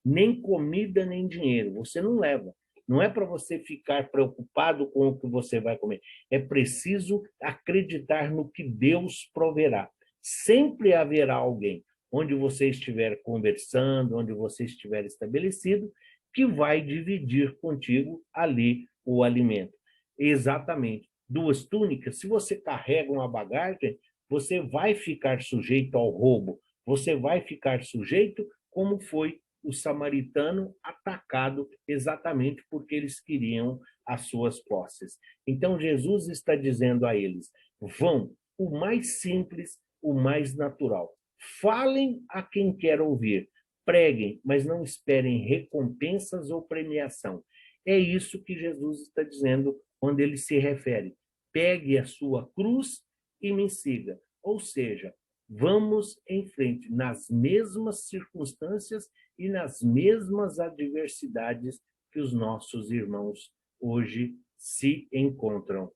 Nem comida, nem dinheiro, você não leva. Não é para você ficar preocupado com o que você vai comer. É preciso acreditar no que Deus proverá. Sempre haverá alguém, onde você estiver conversando, onde você estiver estabelecido, que vai dividir contigo ali o alimento. Exatamente. 2 túnicas, se você carrega uma bagagem, você vai ficar sujeito ao roubo, você vai ficar sujeito como foi o samaritano atacado exatamente porque eles queriam as suas posses. Então, Jesus está dizendo a eles, vão, o mais simples, o mais natural. Falem a quem quer ouvir, preguem, mas não esperem recompensas ou premiação. É isso que Jesus está dizendo quando ele se refere. Pegue a sua cruz e me siga. Ou seja, vamos em frente nas mesmas circunstâncias e nas mesmas adversidades que os nossos irmãos hoje se encontram.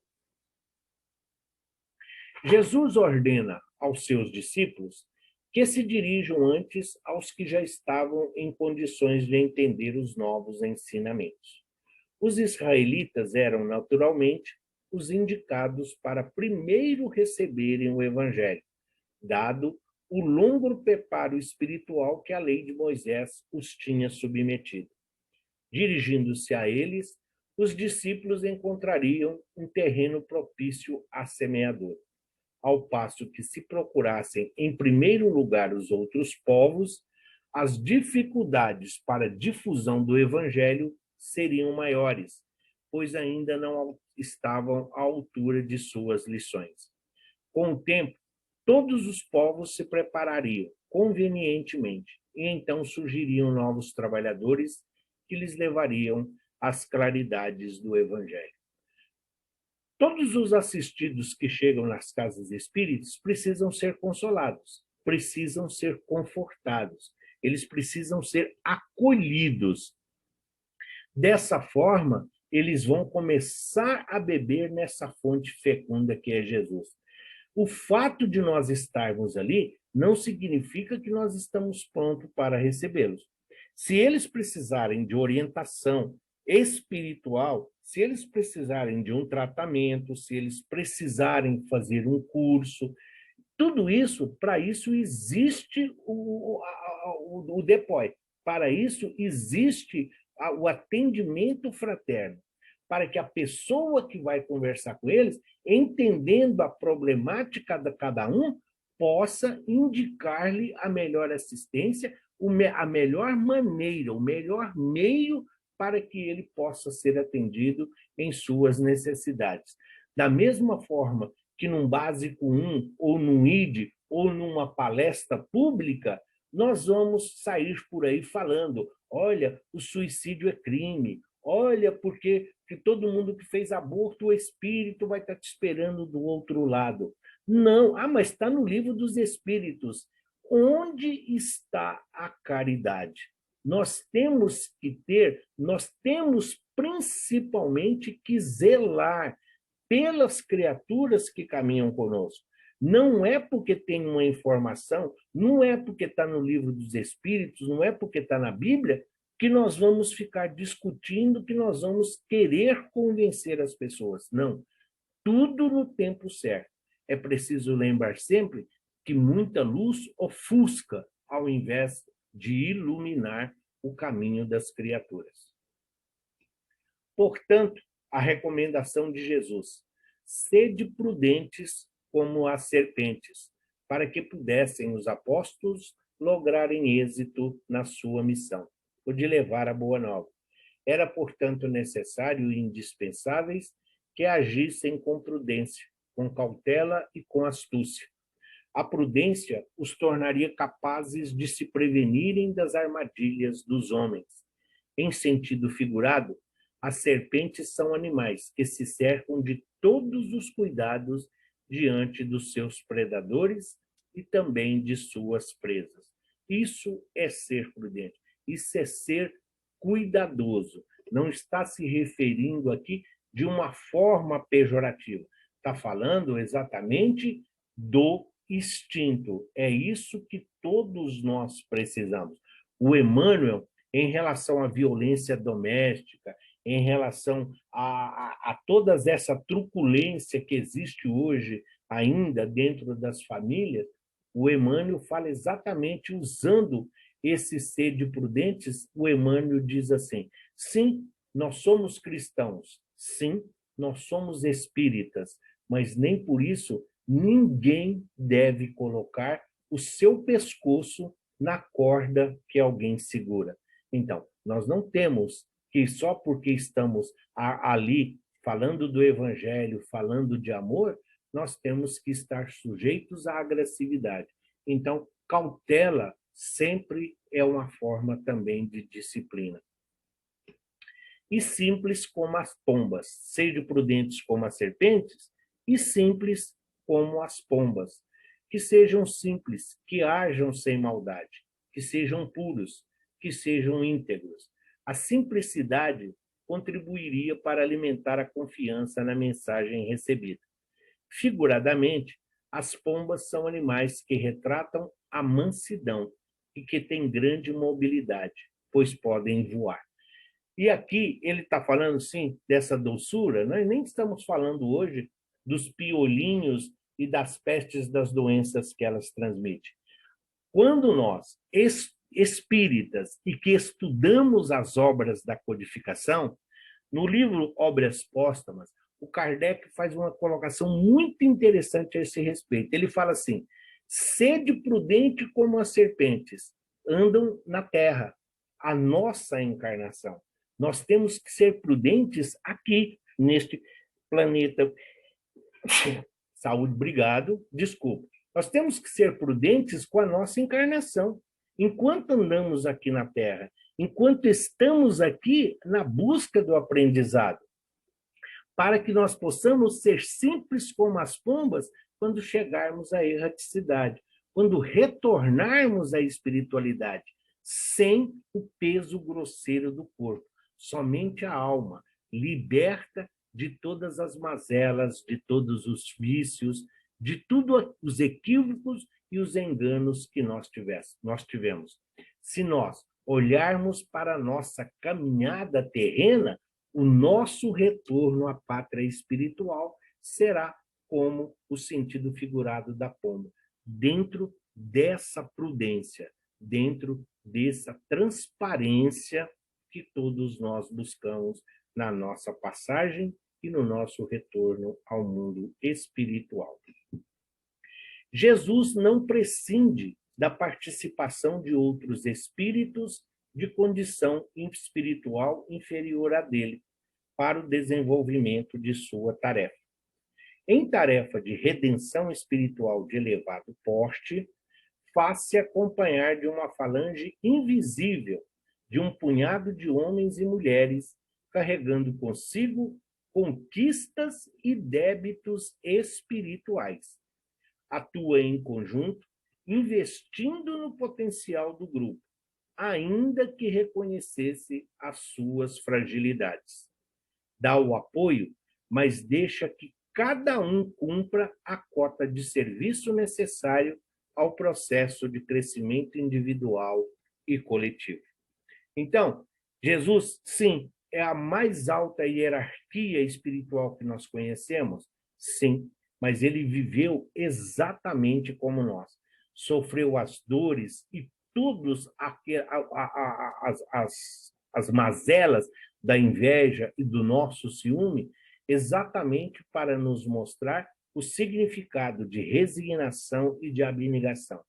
Jesus ordena aos seus discípulos que se dirijam antes aos que já estavam em condições de entender os novos ensinamentos. Os israelitas eram, naturalmente, os indicados para primeiro receberem o evangelho, dado o longo preparo espiritual que a lei de Moisés os tinha submetido. Dirigindo-se a eles, os discípulos encontrariam um terreno propício à semeadura, ao passo que, se procurassem em primeiro lugar os outros povos, as dificuldades para a difusão do evangelho seriam maiores, pois ainda não estavam à altura de suas lições. Com o tempo, todos os povos se preparariam convenientemente, e então surgiriam novos trabalhadores que lhes levariam às claridades do evangelho. Todos os assistidos que chegam nas casas espíritas precisam ser consolados, precisam ser confortados, eles precisam ser acolhidos. Dessa forma, eles vão começar a beber nessa fonte fecunda que é Jesus. O fato de nós estarmos ali não significa que nós estamos prontos para recebê-los. Se eles precisarem de orientação espiritual, se eles precisarem de um tratamento, se eles precisarem fazer um curso, tudo isso, para isso existe o DEPOI, para isso existe o atendimento fraterno, para que a pessoa que vai conversar com eles, entendendo a problemática de cada um, possa indicar-lhe a melhor assistência, a melhor maneira, o melhor meio para que ele possa ser atendido em suas necessidades. Da mesma forma que num Básico 1, ou num ID, ou numa palestra pública, nós vamos sair por aí falando, olha, o suicídio é crime, olha, porque que todo mundo que fez aborto, o espírito vai estar te esperando do outro lado. Não, mas está no livro dos espíritos. Onde está a caridade? Nós temos principalmente que zelar pelas criaturas que caminham conosco. Não é porque tem uma informação, não é porque está no livro dos Espíritos, não é porque está na Bíblia, que nós vamos ficar discutindo, que nós vamos querer convencer as pessoas. Não. Tudo no tempo certo. É preciso lembrar sempre que muita luz ofusca, ao invés de iluminar o caminho das criaturas. Portanto, a recomendação de Jesus: sede prudentes como as serpentes, para que pudessem os apóstolos lograrem êxito na sua missão, o de levar a boa nova. Era, portanto, necessário e indispensáveis que agissem com prudência, com cautela e com astúcia. A prudência os tornaria capazes de se prevenirem das armadilhas dos homens. Em sentido figurado, as serpentes são animais que se cercam de todos os cuidados diante dos seus predadores e também de suas presas. Isso é ser prudente, isso é ser cuidadoso. Não está se referindo aqui de uma forma pejorativa. está falando exatamente do instinto. É isso que todos nós precisamos. O Emmanuel, em relação à violência doméstica, em relação a toda essa truculência que existe hoje ainda dentro das famílias, o Emmanuel fala exatamente usando esse ser de prudentes. O Emmanuel diz assim: sim, nós somos cristãos, sim, nós somos espíritas, mas nem por isso ninguém deve colocar o seu pescoço na corda que alguém segura. Então, nós não temos que, só porque estamos ali falando do evangelho, falando de amor, nós temos que estar sujeitos à agressividade. Então, cautela sempre é uma forma também de disciplina. E simples como as pombas, sede prudentes como as serpentes, e simples como as pombas. Que sejam simples, que hajam sem maldade, que sejam puros, que sejam íntegros. A simplicidade contribuiria para alimentar a confiança na mensagem recebida. Figuradamente, as pombas são animais que retratam a mansidão e que têm grande mobilidade, pois podem voar. E aqui ele está falando, sim, dessa doçura. Nós nem estamos falando hoje dos piolinhos e das pestes das doenças que elas transmitem. Quando nós, espíritas, e que estudamos as obras da codificação, no livro Obras Póstumas, o Kardec faz uma colocação muito interessante a esse respeito. Ele fala assim: sede prudente como as serpentes, andam na terra, a nossa encarnação. Nós temos que ser prudentes aqui, neste planeta. Saúde, obrigado, desculpa. Nós temos que ser prudentes com a nossa encarnação. Enquanto andamos aqui na Terra, enquanto estamos aqui na busca do aprendizado, para que nós possamos ser simples como as pombas quando chegarmos à erraticidade, quando retornarmos à espiritualidade, sem o peso grosseiro do corpo. Somente a alma, liberta de todas as mazelas, de todos os vícios, de todos os equívocos e os enganos que nós tivemos. Se nós olharmos para a nossa caminhada terrena, o nosso retorno à pátria espiritual será como o sentido figurado da pomba, dentro dessa prudência, dentro dessa transparência que todos nós buscamos na nossa passagem e no nosso retorno ao mundo espiritual. Jesus não prescinde da participação de outros espíritos de condição espiritual inferior à dele, para o desenvolvimento de sua tarefa. Em tarefa de redenção espiritual de elevado porte, faz-se acompanhar de uma falange invisível de um punhado de homens e mulheres carregando consigo conquistas e débitos espirituais. Atua em conjunto, investindo no potencial do grupo, ainda que reconhecesse as suas fragilidades. Dá o apoio, mas deixa que cada um cumpra a cota de serviço necessário ao processo de crescimento individual e coletivo. Então, Jesus, sim, é a mais alta hierarquia espiritual que nós conhecemos? Sim, mas ele viveu exatamente como nós. Sofreu as dores e todas as mazelas da inveja e do nosso ciúme, exatamente para nos mostrar o significado de resignação e de abnegação.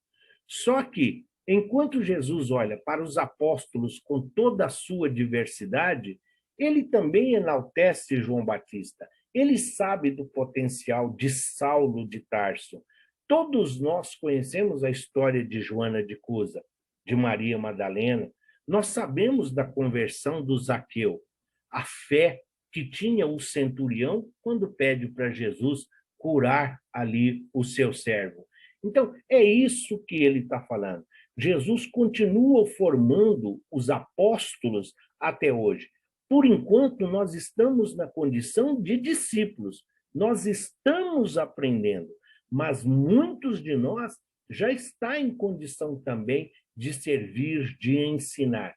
Só que, enquanto Jesus olha para os apóstolos com toda a sua diversidade, ele também enaltece João Batista. Ele sabe do potencial de Saulo de Tarso. Todos nós conhecemos a história de Joana de Cusa, de Maria Madalena. Nós sabemos da conversão do Zaqueu, a fé que tinha o centurião quando pede para Jesus curar ali o seu servo. Então, é isso que ele está falando. Jesus continua formando os apóstolos até hoje. Por enquanto, nós estamos na condição de discípulos, Nós estamos aprendendo, mas muitos de nós já está em condição também de servir, de ensinar.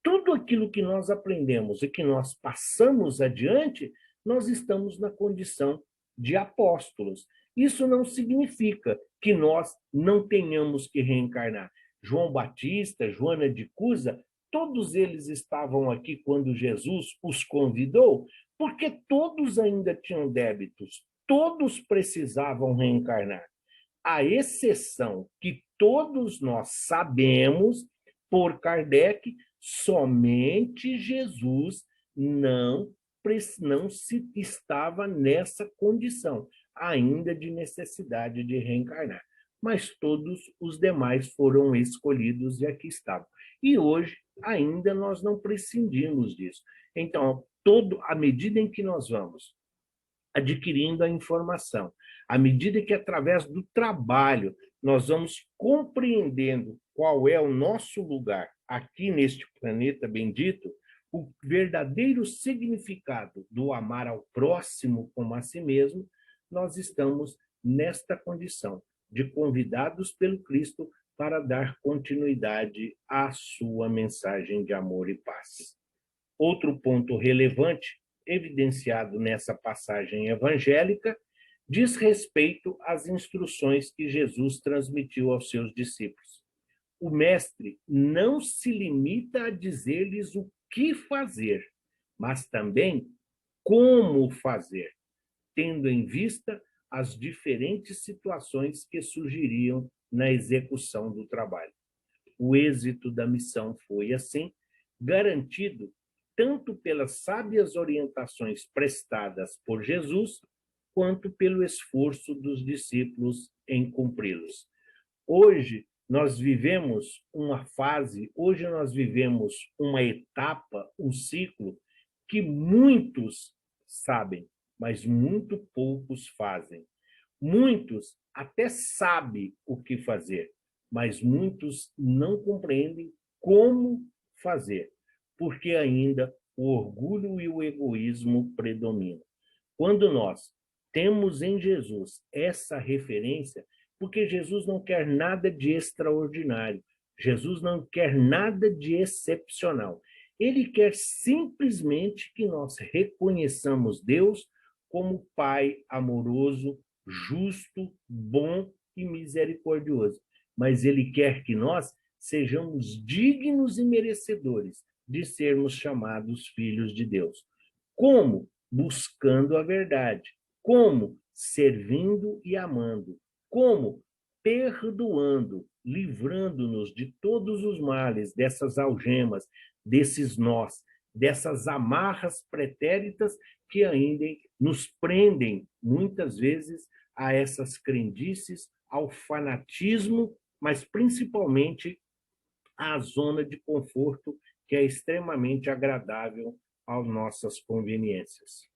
Tudo aquilo que nós aprendemos e que nós passamos adiante, nós estamos na condição de apóstolos. Isso não significa que nós não tenhamos que reencarnar. João Batista, Joana de Cusa, todos eles estavam aqui quando Jesus os convidou, porque todos ainda tinham débitos, todos precisavam reencarnar. A exceção que todos nós sabemos, por Kardec, somente Jesus não se estava nessa condição, ainda de necessidade de reencarnar. Mas todos os demais foram escolhidos e aqui estavam. E hoje ainda nós não prescindimos disso. Então, à medida em que nós vamos adquirindo a informação, à medida que, através do trabalho, nós vamos compreendendo qual é o nosso lugar aqui neste planeta bendito, o verdadeiro significado do amar ao próximo como a si mesmo, nós estamos nesta condição de convidados pelo Cristo para dar continuidade à sua mensagem de amor e paz. Outro ponto relevante, evidenciado nessa passagem evangélica, diz respeito às instruções que Jesus transmitiu aos seus discípulos. O mestre não se limita a dizer-lhes o que fazer, mas também como fazer, tendo em vista as diferentes situações que surgiriam na execução do trabalho. O êxito da missão foi, assim, garantido tanto pelas sábias orientações prestadas por Jesus, quanto pelo esforço dos discípulos em cumpri-los. Hoje nós vivemos uma fase, hoje nós vivemos uma etapa, um ciclo que muitos sabem, mas muito poucos fazem. Muitos até sabem o que fazer, mas muitos não compreendem como fazer, porque ainda o orgulho e o egoísmo predominam. Quando nós temos em Jesus essa referência, porque Jesus não quer nada de extraordinário, Jesus não quer nada de excepcional. Ele quer simplesmente que nós reconheçamos Deus como Pai amoroso, justo, bom e misericordioso. Mas ele quer que nós sejamos dignos e merecedores de sermos chamados filhos de Deus. Como? Buscando a verdade. Como? Servindo e amando. Como? Perdoando, livrando-nos de todos os males, dessas algemas, desses nós, dessas amarras pretéritas que ainda nos prendem, muitas vezes, a essas crendices, ao fanatismo, mas principalmente à zona de conforto que é extremamente agradável às nossas conveniências.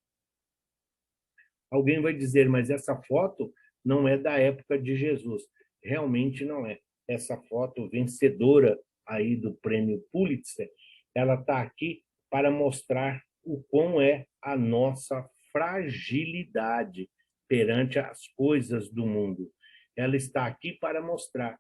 Alguém vai dizer, mas essa foto não é da época de Jesus. Realmente não é. Essa foto vencedora aí do prêmio Pulitzer, ela está aqui para mostrar o quão é a nossa fragilidade perante as coisas do mundo. Ela está aqui para mostrar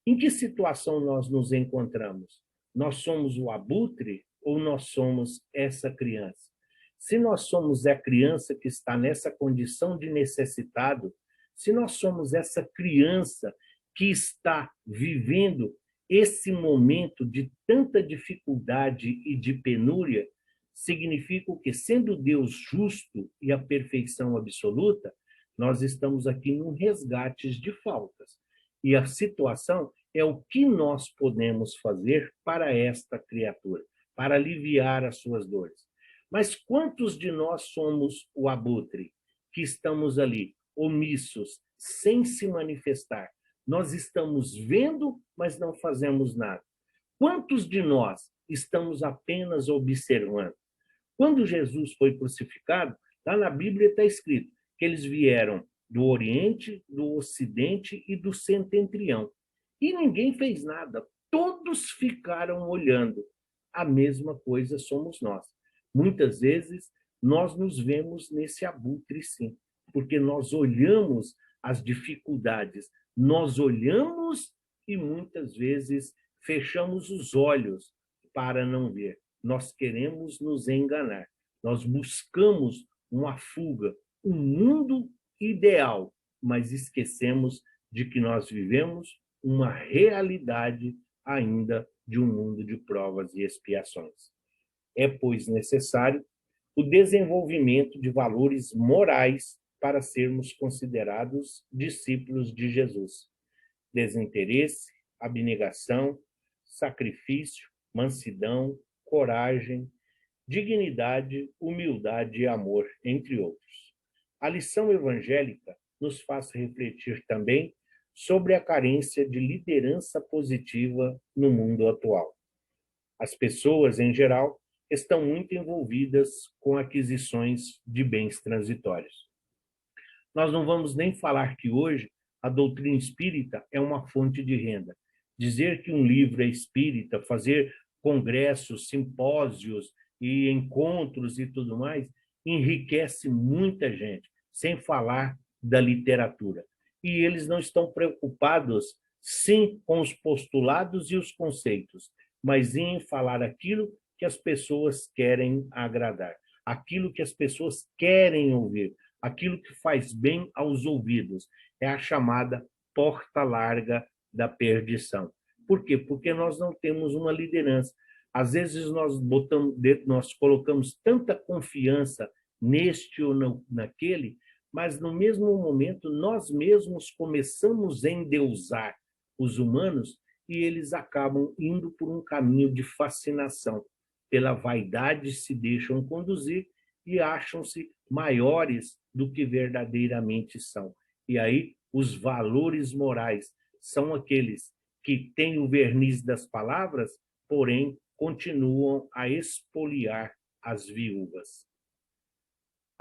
em que situação nós nos encontramos. Nós somos o abutre ou nós somos essa criança? Se nós somos a criança que está nessa condição de necessitado, se nós somos essa criança que está vivendo esse momento de tanta dificuldade e de penúria, significa que, sendo Deus justo e a perfeição absoluta, nós estamos aqui num resgate de faltas. E a situação é o que nós podemos fazer para esta criatura, para aliviar as suas dores. Mas quantos de nós somos o abutre, que estamos ali, omissos, sem se manifestar? Nós estamos vendo, mas não fazemos nada. Quantos de nós estamos apenas observando? Quando Jesus foi crucificado, lá na Bíblia está escrito que eles vieram do Oriente, do Ocidente e do Setentrião. E ninguém fez nada. Todos ficaram olhando. A mesma coisa somos nós. Muitas vezes, nós nos vemos nesse abutre, sim. porque nós olhamos as dificuldades, nós olhamos e muitas vezes fechamos os olhos para não ver. Nós queremos nos enganar, nós buscamos uma fuga, um mundo ideal, mas esquecemos de que nós vivemos uma realidade ainda de um mundo de provas e expiações. É, pois, necessário o desenvolvimento de valores morais para sermos considerados discípulos de Jesus. Desinteresse, abnegação, sacrifício, mansidão, coragem, dignidade, humildade e amor, entre outros. A lição evangélica nos faz refletir também sobre a carência de liderança positiva no mundo atual. As pessoas, em geral, estão muito envolvidas com aquisições de bens transitórios. Nós não vamos nem falar que hoje a doutrina espírita é uma fonte de renda. Dizer que um livro é espírita, fazer congressos, simpósios e encontros e tudo mais, enriquece muita gente, sem falar da literatura. E eles não estão preocupados, sim, com os postulados e os conceitos, mas em falar aquilo que as pessoas querem agradar, aquilo que as pessoas querem ouvir, aquilo que faz bem aos ouvidos. É a chamada porta larga da perdição. Por quê? Porque nós não temos uma liderança. Às vezes nós colocamos tanta confiança neste ou naquele, mas no mesmo momento nós mesmos começamos a endeusar os humanos e eles acabam indo por um caminho de fascinação. Pela vaidade se deixam conduzir e acham-se maiores do que verdadeiramente são. E aí os valores morais são aqueles que têm o verniz das palavras, porém continuam a expoliar as viúvas.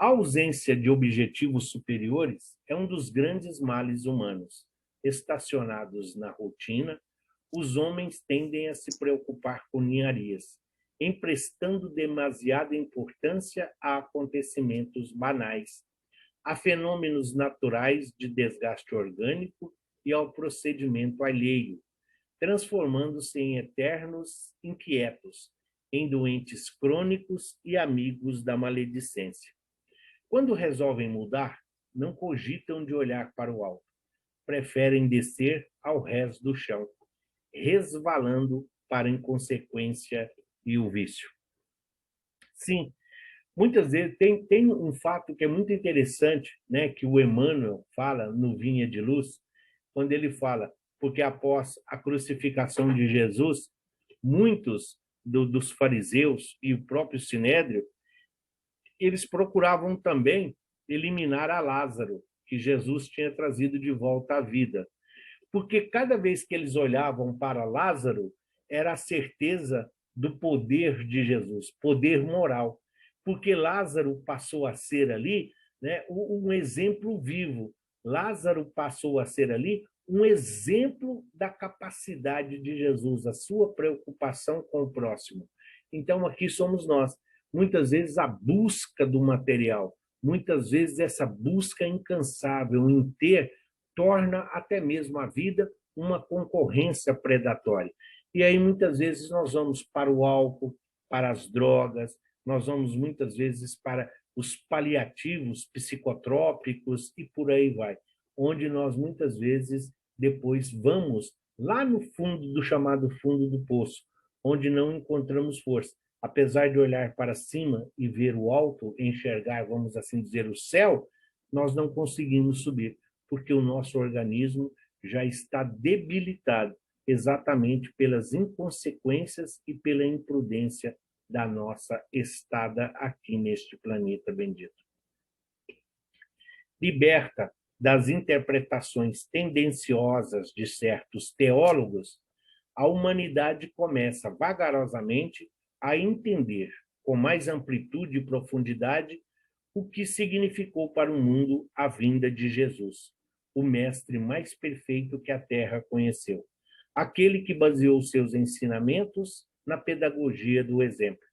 A ausência de objetivos superiores é um dos grandes males humanos. Estacionados na rotina, os homens tendem a se preocupar com ninharias, emprestando demasiada importância a acontecimentos banais, a fenômenos naturais de desgaste orgânico e ao procedimento alheio, transformando-se em eternos inquietos, em doentes crônicos e amigos da maledicência. Quando resolvem mudar, não cogitam de olhar para o alto, preferem descer ao rés do chão, resvalando para a inconsequência e o vício. Sim, muitas vezes tem um fato que é muito interessante, né, que o Emmanuel fala no Vinha de Luz, quando ele fala, porque após a crucificação de Jesus, muitos dos fariseus e o próprio Sinédrio, eles procuravam também eliminar a Lázaro, que Jesus tinha trazido de volta à vida. Porque cada vez que eles olhavam para Lázaro, era a certeza do poder de Jesus, poder moral. Porque Lázaro passou a ser ali, né, um exemplo vivo. Lázaro passou a ser ali um exemplo da capacidade de Jesus, a sua preocupação com o próximo. Então, aqui somos nós. Muitas vezes a busca do material, muitas vezes essa busca incansável em ter, torna até mesmo a vida uma concorrência predatória. E aí, muitas vezes, nós vamos para o álcool, para as drogas, nós vamos, muitas vezes, para os paliativos psicotrópicos e por aí vai, onde nós, muitas vezes, depois vamos lá no fundo do chamado fundo do poço, onde não encontramos força. Apesar de olhar para cima e ver o alto, enxergar, vamos assim dizer, o céu, nós não conseguimos subir, porque o nosso organismo já está debilitado, exatamente pelas inconsequências e pela imprudência da nossa estada aqui neste planeta bendito. Liberta das interpretações tendenciosas de certos teólogos, a humanidade começa vagarosamente a entender com mais amplitude e profundidade o que significou para o mundo a vinda de Jesus, o mestre mais perfeito que a Terra conheceu, aquele que baseou seus ensinamentos na pedagogia do exemplo.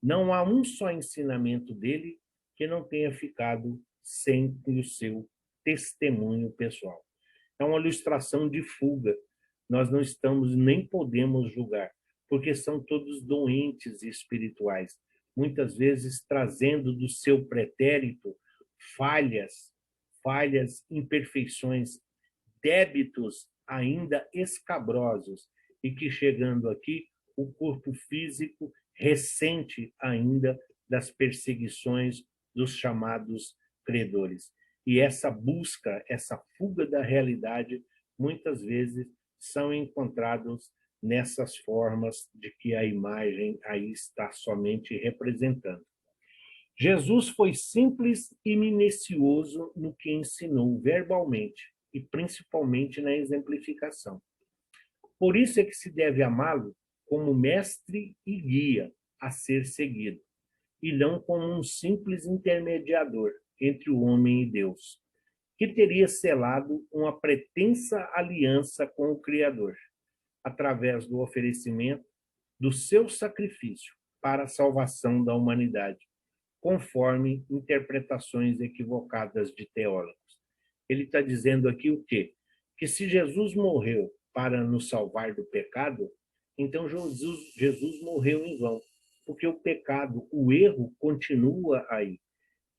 Não há um só ensinamento dele que não tenha ficado sem o seu testemunho pessoal. É uma ilustração de fuga. Nós não estamos nem podemos julgar, porque são todos doentes espirituais, muitas vezes trazendo do seu pretérito falhas, imperfeições, débitos ainda escabrosos, e que chegando aqui, o corpo físico ressente ainda das perseguições dos chamados credores. E essa busca, essa fuga da realidade, muitas vezes são encontrados nessas formas de que a imagem aí está somente representando. Jesus foi simples e minucioso no que ensinou verbalmente e principalmente na exemplificação. Por isso é que se deve amá-lo como mestre e guia a ser seguido, e não como um simples intermediador entre o homem e Deus, que teria selado uma pretensa aliança com o Criador, através do oferecimento do seu sacrifício para a salvação da humanidade, conforme interpretações equivocadas de teólogos. Ele está dizendo aqui o quê? Que se Jesus morreu para nos salvar do pecado, então Jesus morreu em vão, porque o pecado, o erro continua aí.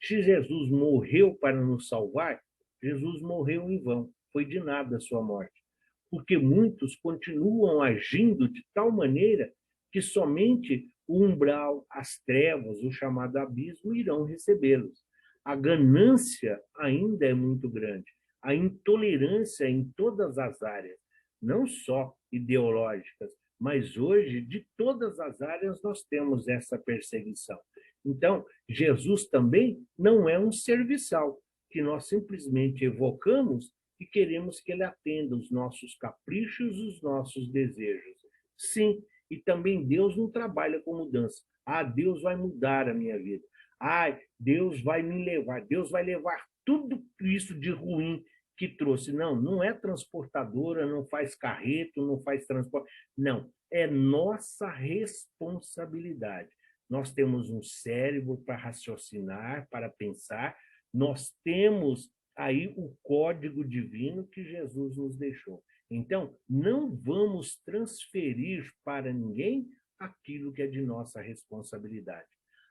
Se Jesus morreu para nos salvar, Jesus morreu em vão, foi de nada a sua morte, porque muitos continuam agindo de tal maneira que somente o umbral, as trevas, o chamado abismo irão recebê-los. A ganância ainda é muito grande, a intolerância em todas as áreas, não só ideológicas, mas hoje, de todas as áreas, nós temos essa perseguição. Então, Jesus também não é um serviçal, que nós simplesmente evocamos e queremos que ele atenda os nossos caprichos, os nossos desejos. Sim, e também Deus não trabalha com mudança. Ah, Deus vai mudar a minha vida. Ah, Deus vai me levar. Deus vai levar tudo isso de ruim que trouxe. Não, não é transportadora, não faz carreto, não faz transporte. Não, é nossa responsabilidade. Nós temos um cérebro para raciocinar, para pensar. Nós temos aí o código divino que Jesus nos deixou. Então, não vamos transferir para ninguém aquilo que é de nossa responsabilidade.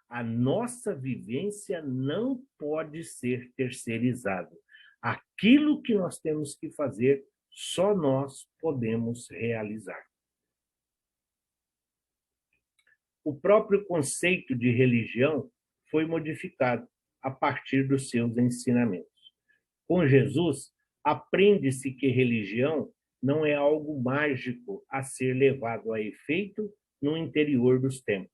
A nossa vivência não pode ser terceirizada. Aquilo que nós temos que fazer, só nós podemos realizar. O próprio conceito de religião foi modificado a partir dos seus ensinamentos. Com Jesus, aprende-se que religião não é algo mágico a ser levado a efeito no interior dos templos.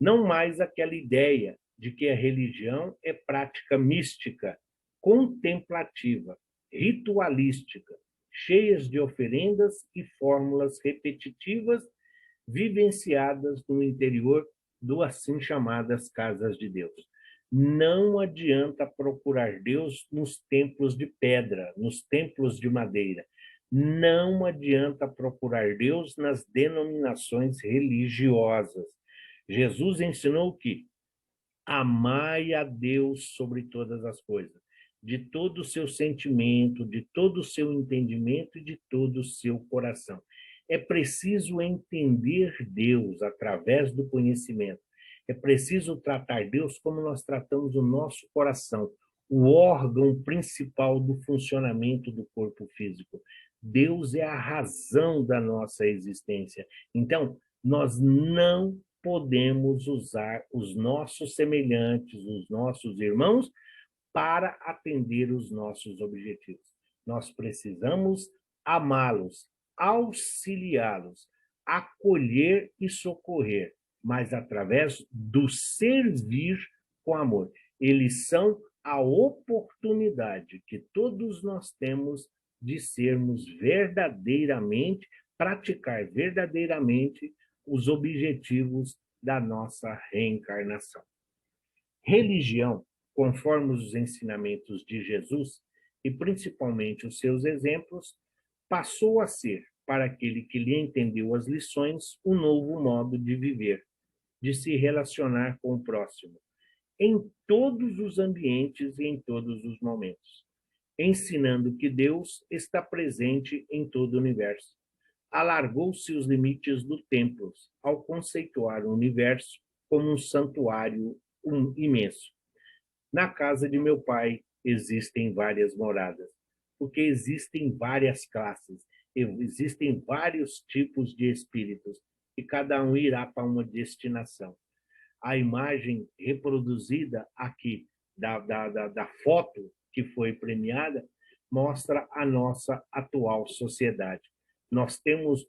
Não mais aquela ideia de que a religião é prática mística, contemplativa, ritualística, cheias de oferendas e fórmulas repetitivas vivenciadas no interior do assim chamadas casas de Deus. Não adianta procurar Deus nos templos de pedra, nos templos de madeira. Não adianta procurar Deus nas denominações religiosas. Jesus ensinou que amai a Deus sobre todas as coisas, de todo o seu sentimento, de todo o seu entendimento e de todo o seu coração. É preciso entender Deus através do conhecimento. É preciso tratar Deus como nós tratamos o nosso coração, o órgão principal do funcionamento do corpo físico. Deus é a razão da nossa existência. Então, nós não podemos usar os nossos semelhantes, os nossos irmãos, para atender os nossos objetivos. Nós precisamos amá-los, auxiliá-los, acolher e socorrer, mas através do servir com amor. Eles são a oportunidade que todos nós temos de sermos verdadeiramente, praticar verdadeiramente os objetivos da nossa reencarnação. Religião, conforme os ensinamentos de Jesus, e principalmente os seus exemplos, passou a ser, para aquele que lhe entendeu as lições, um novo modo de viver, de se relacionar com o próximo. em todos os ambientes e em todos os momentos, ensinando que Deus está presente em todo o universo. Alargou-se os limites do templo ao conceituar o universo como um santuário imenso. Na casa de meu pai existem várias moradas, porque existem várias classes, existem vários tipos de espíritos, e cada um irá para uma destinação. A imagem reproduzida aqui da foto que foi premiada mostra a nossa atual sociedade. Nós temos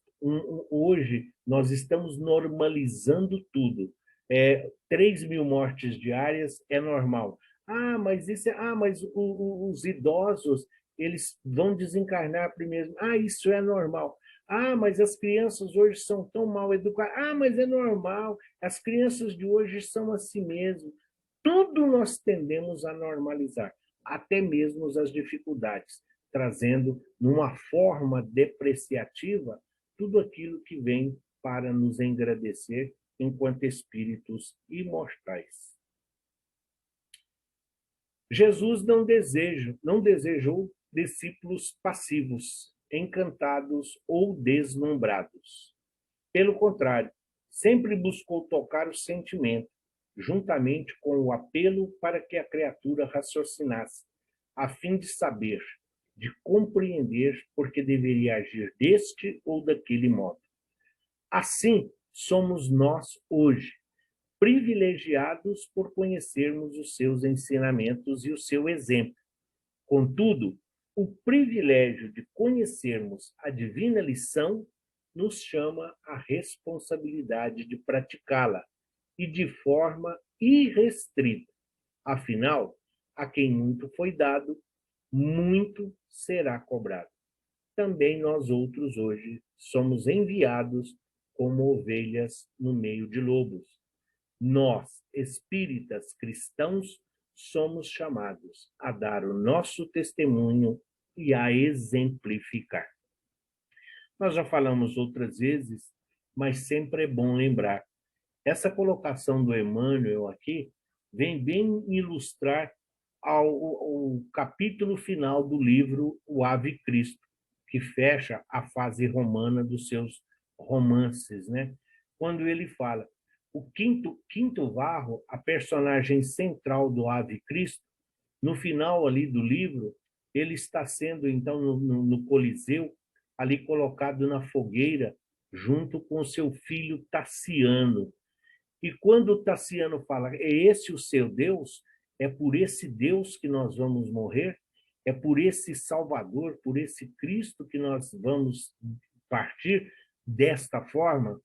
hoje nós estamos normalizando tudo. 3.000 mortes diárias é normal. Mas os idosos eles vão desencarnar primeiro. Isso é normal. Mas as crianças hoje são tão mal educadas. Mas é normal. As crianças de hoje são assim mesmo. Tudo nós tendemos a normalizar, até mesmo as dificuldades, trazendo numa forma depreciativa tudo aquilo que vem para nos engrandecer enquanto espíritos imortais. Jesus não desejou discípulos passivos, encantados ou deslumbrados. Pelo contrário, sempre buscou tocar o sentimento, juntamente com o apelo para que a criatura raciocinasse, a fim de saber, de compreender por que deveria agir deste ou daquele modo. Assim, somos nós hoje, privilegiados por conhecermos os seus ensinamentos e o seu exemplo. Contudo, o privilégio de conhecermos a divina lição nos chama à responsabilidade de praticá-la e de forma irrestrita. Afinal, a quem muito foi dado, muito será cobrado. Também nós outros hoje somos enviados como ovelhas no meio de lobos. Nós, espíritas cristãos, somos chamados a dar o nosso testemunho e a exemplificar. Nós já falamos outras vezes, mas sempre é bom lembrar. Essa colocação do Emmanuel aqui vem bem ilustrar ao capítulo final do livro O Ave Cristo, que fecha a fase romana dos seus romances, né? Quando ele fala, o quinto Varro, a personagem central do Ave Cristo, no final ali do livro, ele está sendo, então, no Coliseu, ali colocado na fogueira, junto com seu filho Tassiano. E quando o Tassiano fala, é esse o seu Deus? É por esse Deus que nós vamos morrer? É por esse Salvador, por esse Cristo que nós vamos partir desta forma?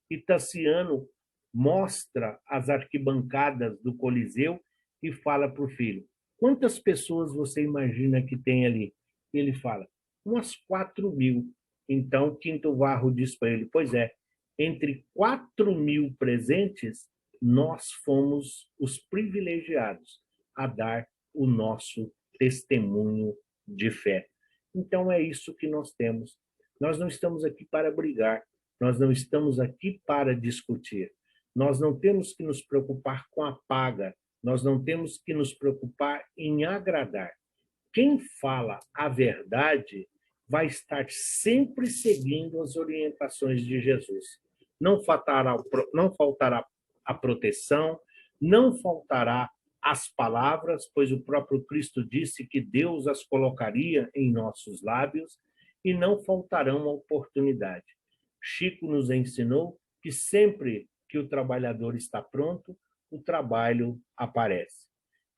E Tassiano mostra as arquibancadas do Coliseu e fala para o filho, quantas pessoas você imagina que tem ali? Ele fala, umas 4.000. Então, Quinto Varro diz para ele, pois é, entre 4.000 presentes, nós fomos os privilegiados a dar o nosso testemunho de fé. Então, é isso que nós temos. Nós não estamos aqui para brigar, nós não estamos aqui para discutir. Nós não temos que nos preocupar com a paga, nós não temos que nos preocupar em agradar. Quem fala a verdade vai estar sempre seguindo as orientações de Jesus. Não faltará a proteção, não faltará as palavras, pois o próprio Cristo disse que Deus as colocaria em nossos lábios, e não faltarão a oportunidade. Chico nos ensinou que sempre que o trabalhador está pronto, o trabalho aparece.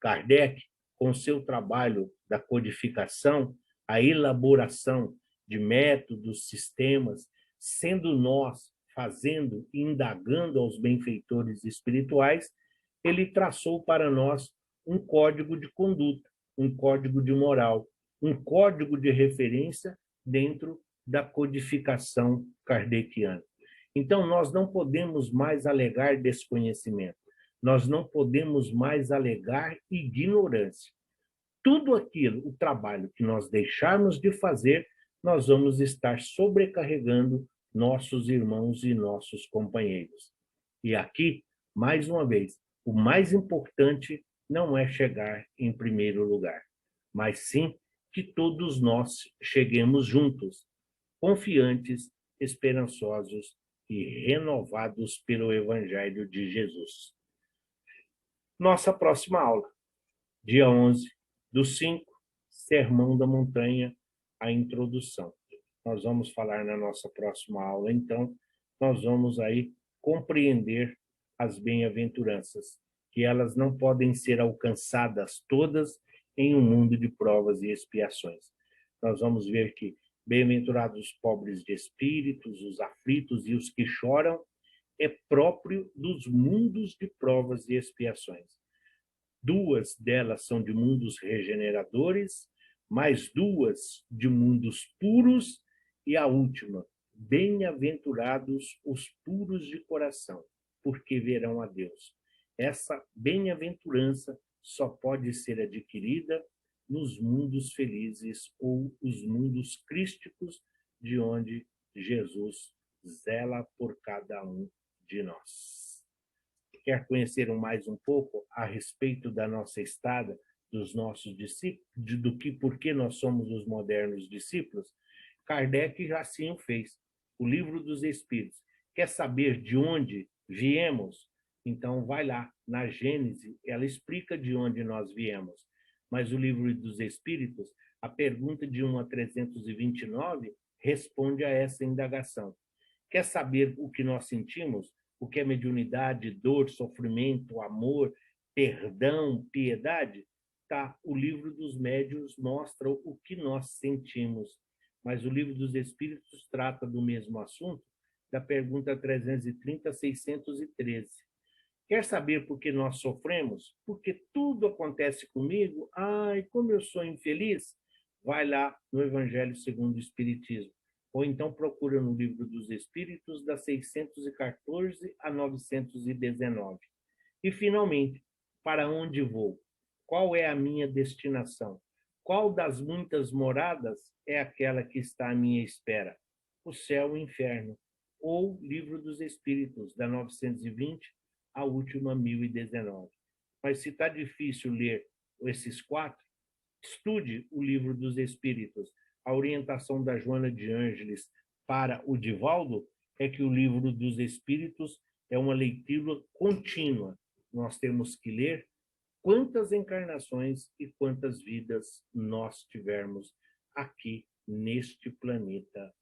Kardec, com seu trabalho da codificação, a elaboração de métodos, sistemas, sendo nós fazendo e indagando aos benfeitores espirituais, ele traçou para nós um código de conduta, um código de moral, um código de referência dentro da codificação kardeciana. Então, nós não podemos mais alegar desconhecimento, nós não podemos mais alegar ignorância. Tudo aquilo, o trabalho que nós deixarmos de fazer, nós vamos estar sobrecarregando nossos irmãos e nossos companheiros. E aqui, mais uma vez, O mais importante não é chegar em primeiro lugar, mas sim que todos nós cheguemos juntos, confiantes, esperançosos e renovados pelo Evangelho de Jesus. Nossa próxima aula, dia 11/5, Sermão da Montanha, a introdução. Nós vamos falar na nossa próxima aula, então, nós vamos aí compreender as bem-aventuranças, que elas não podem ser alcançadas todas em um mundo de provas e expiações. Nós vamos ver que bem-aventurados os pobres de espíritos, os aflitos e os que choram, é próprio dos mundos de provas e expiações. 2 delas são de mundos regeneradores, mais 2 de mundos puros, e a última, bem-aventurados os puros de coração, porque verão a Deus. Essa bem-aventurança só pode ser adquirida nos mundos felizes ou os mundos crísticos, de onde Jesus zela por cada um de nós. Quer conhecer mais um pouco a respeito da nossa estada, dos nossos discípulos, do que por que nós somos os modernos discípulos? Kardec já assim o fez. O Livro dos Espíritos. Quer saber de onde viemos? Então vai lá, na Gênese, ela explica de onde nós viemos. Mas o Livro dos Espíritos, a pergunta de 1 a 329, responde a essa indagação. Quer saber o que nós sentimos? O que é mediunidade, dor, sofrimento, amor, perdão, piedade? Tá, o Livro dos Médiuns mostra o que nós sentimos, mas o Livro dos Espíritos trata do mesmo assunto, da pergunta 330 a 613. Quer saber por que nós sofremos? Porque tudo acontece comigo? Ai, como eu sou infeliz? Vai lá no Evangelho segundo o Espiritismo. Ou então procura no Livro dos Espíritos, das 614 a 919. E, finalmente, para onde vou? Qual é a minha destinação? Qual das muitas moradas é aquela que está à minha espera? O céu e o inferno. Ou Livro dos Espíritos, da 920 a última 1019. Mas se está difícil ler esses 4, estude o Livro dos Espíritos. A orientação da Joana de Ângeles para o Divaldo é que o Livro dos Espíritos é uma leitura contínua. Nós temos que ler quantas encarnações e quantas vidas nós tivermos aqui neste planeta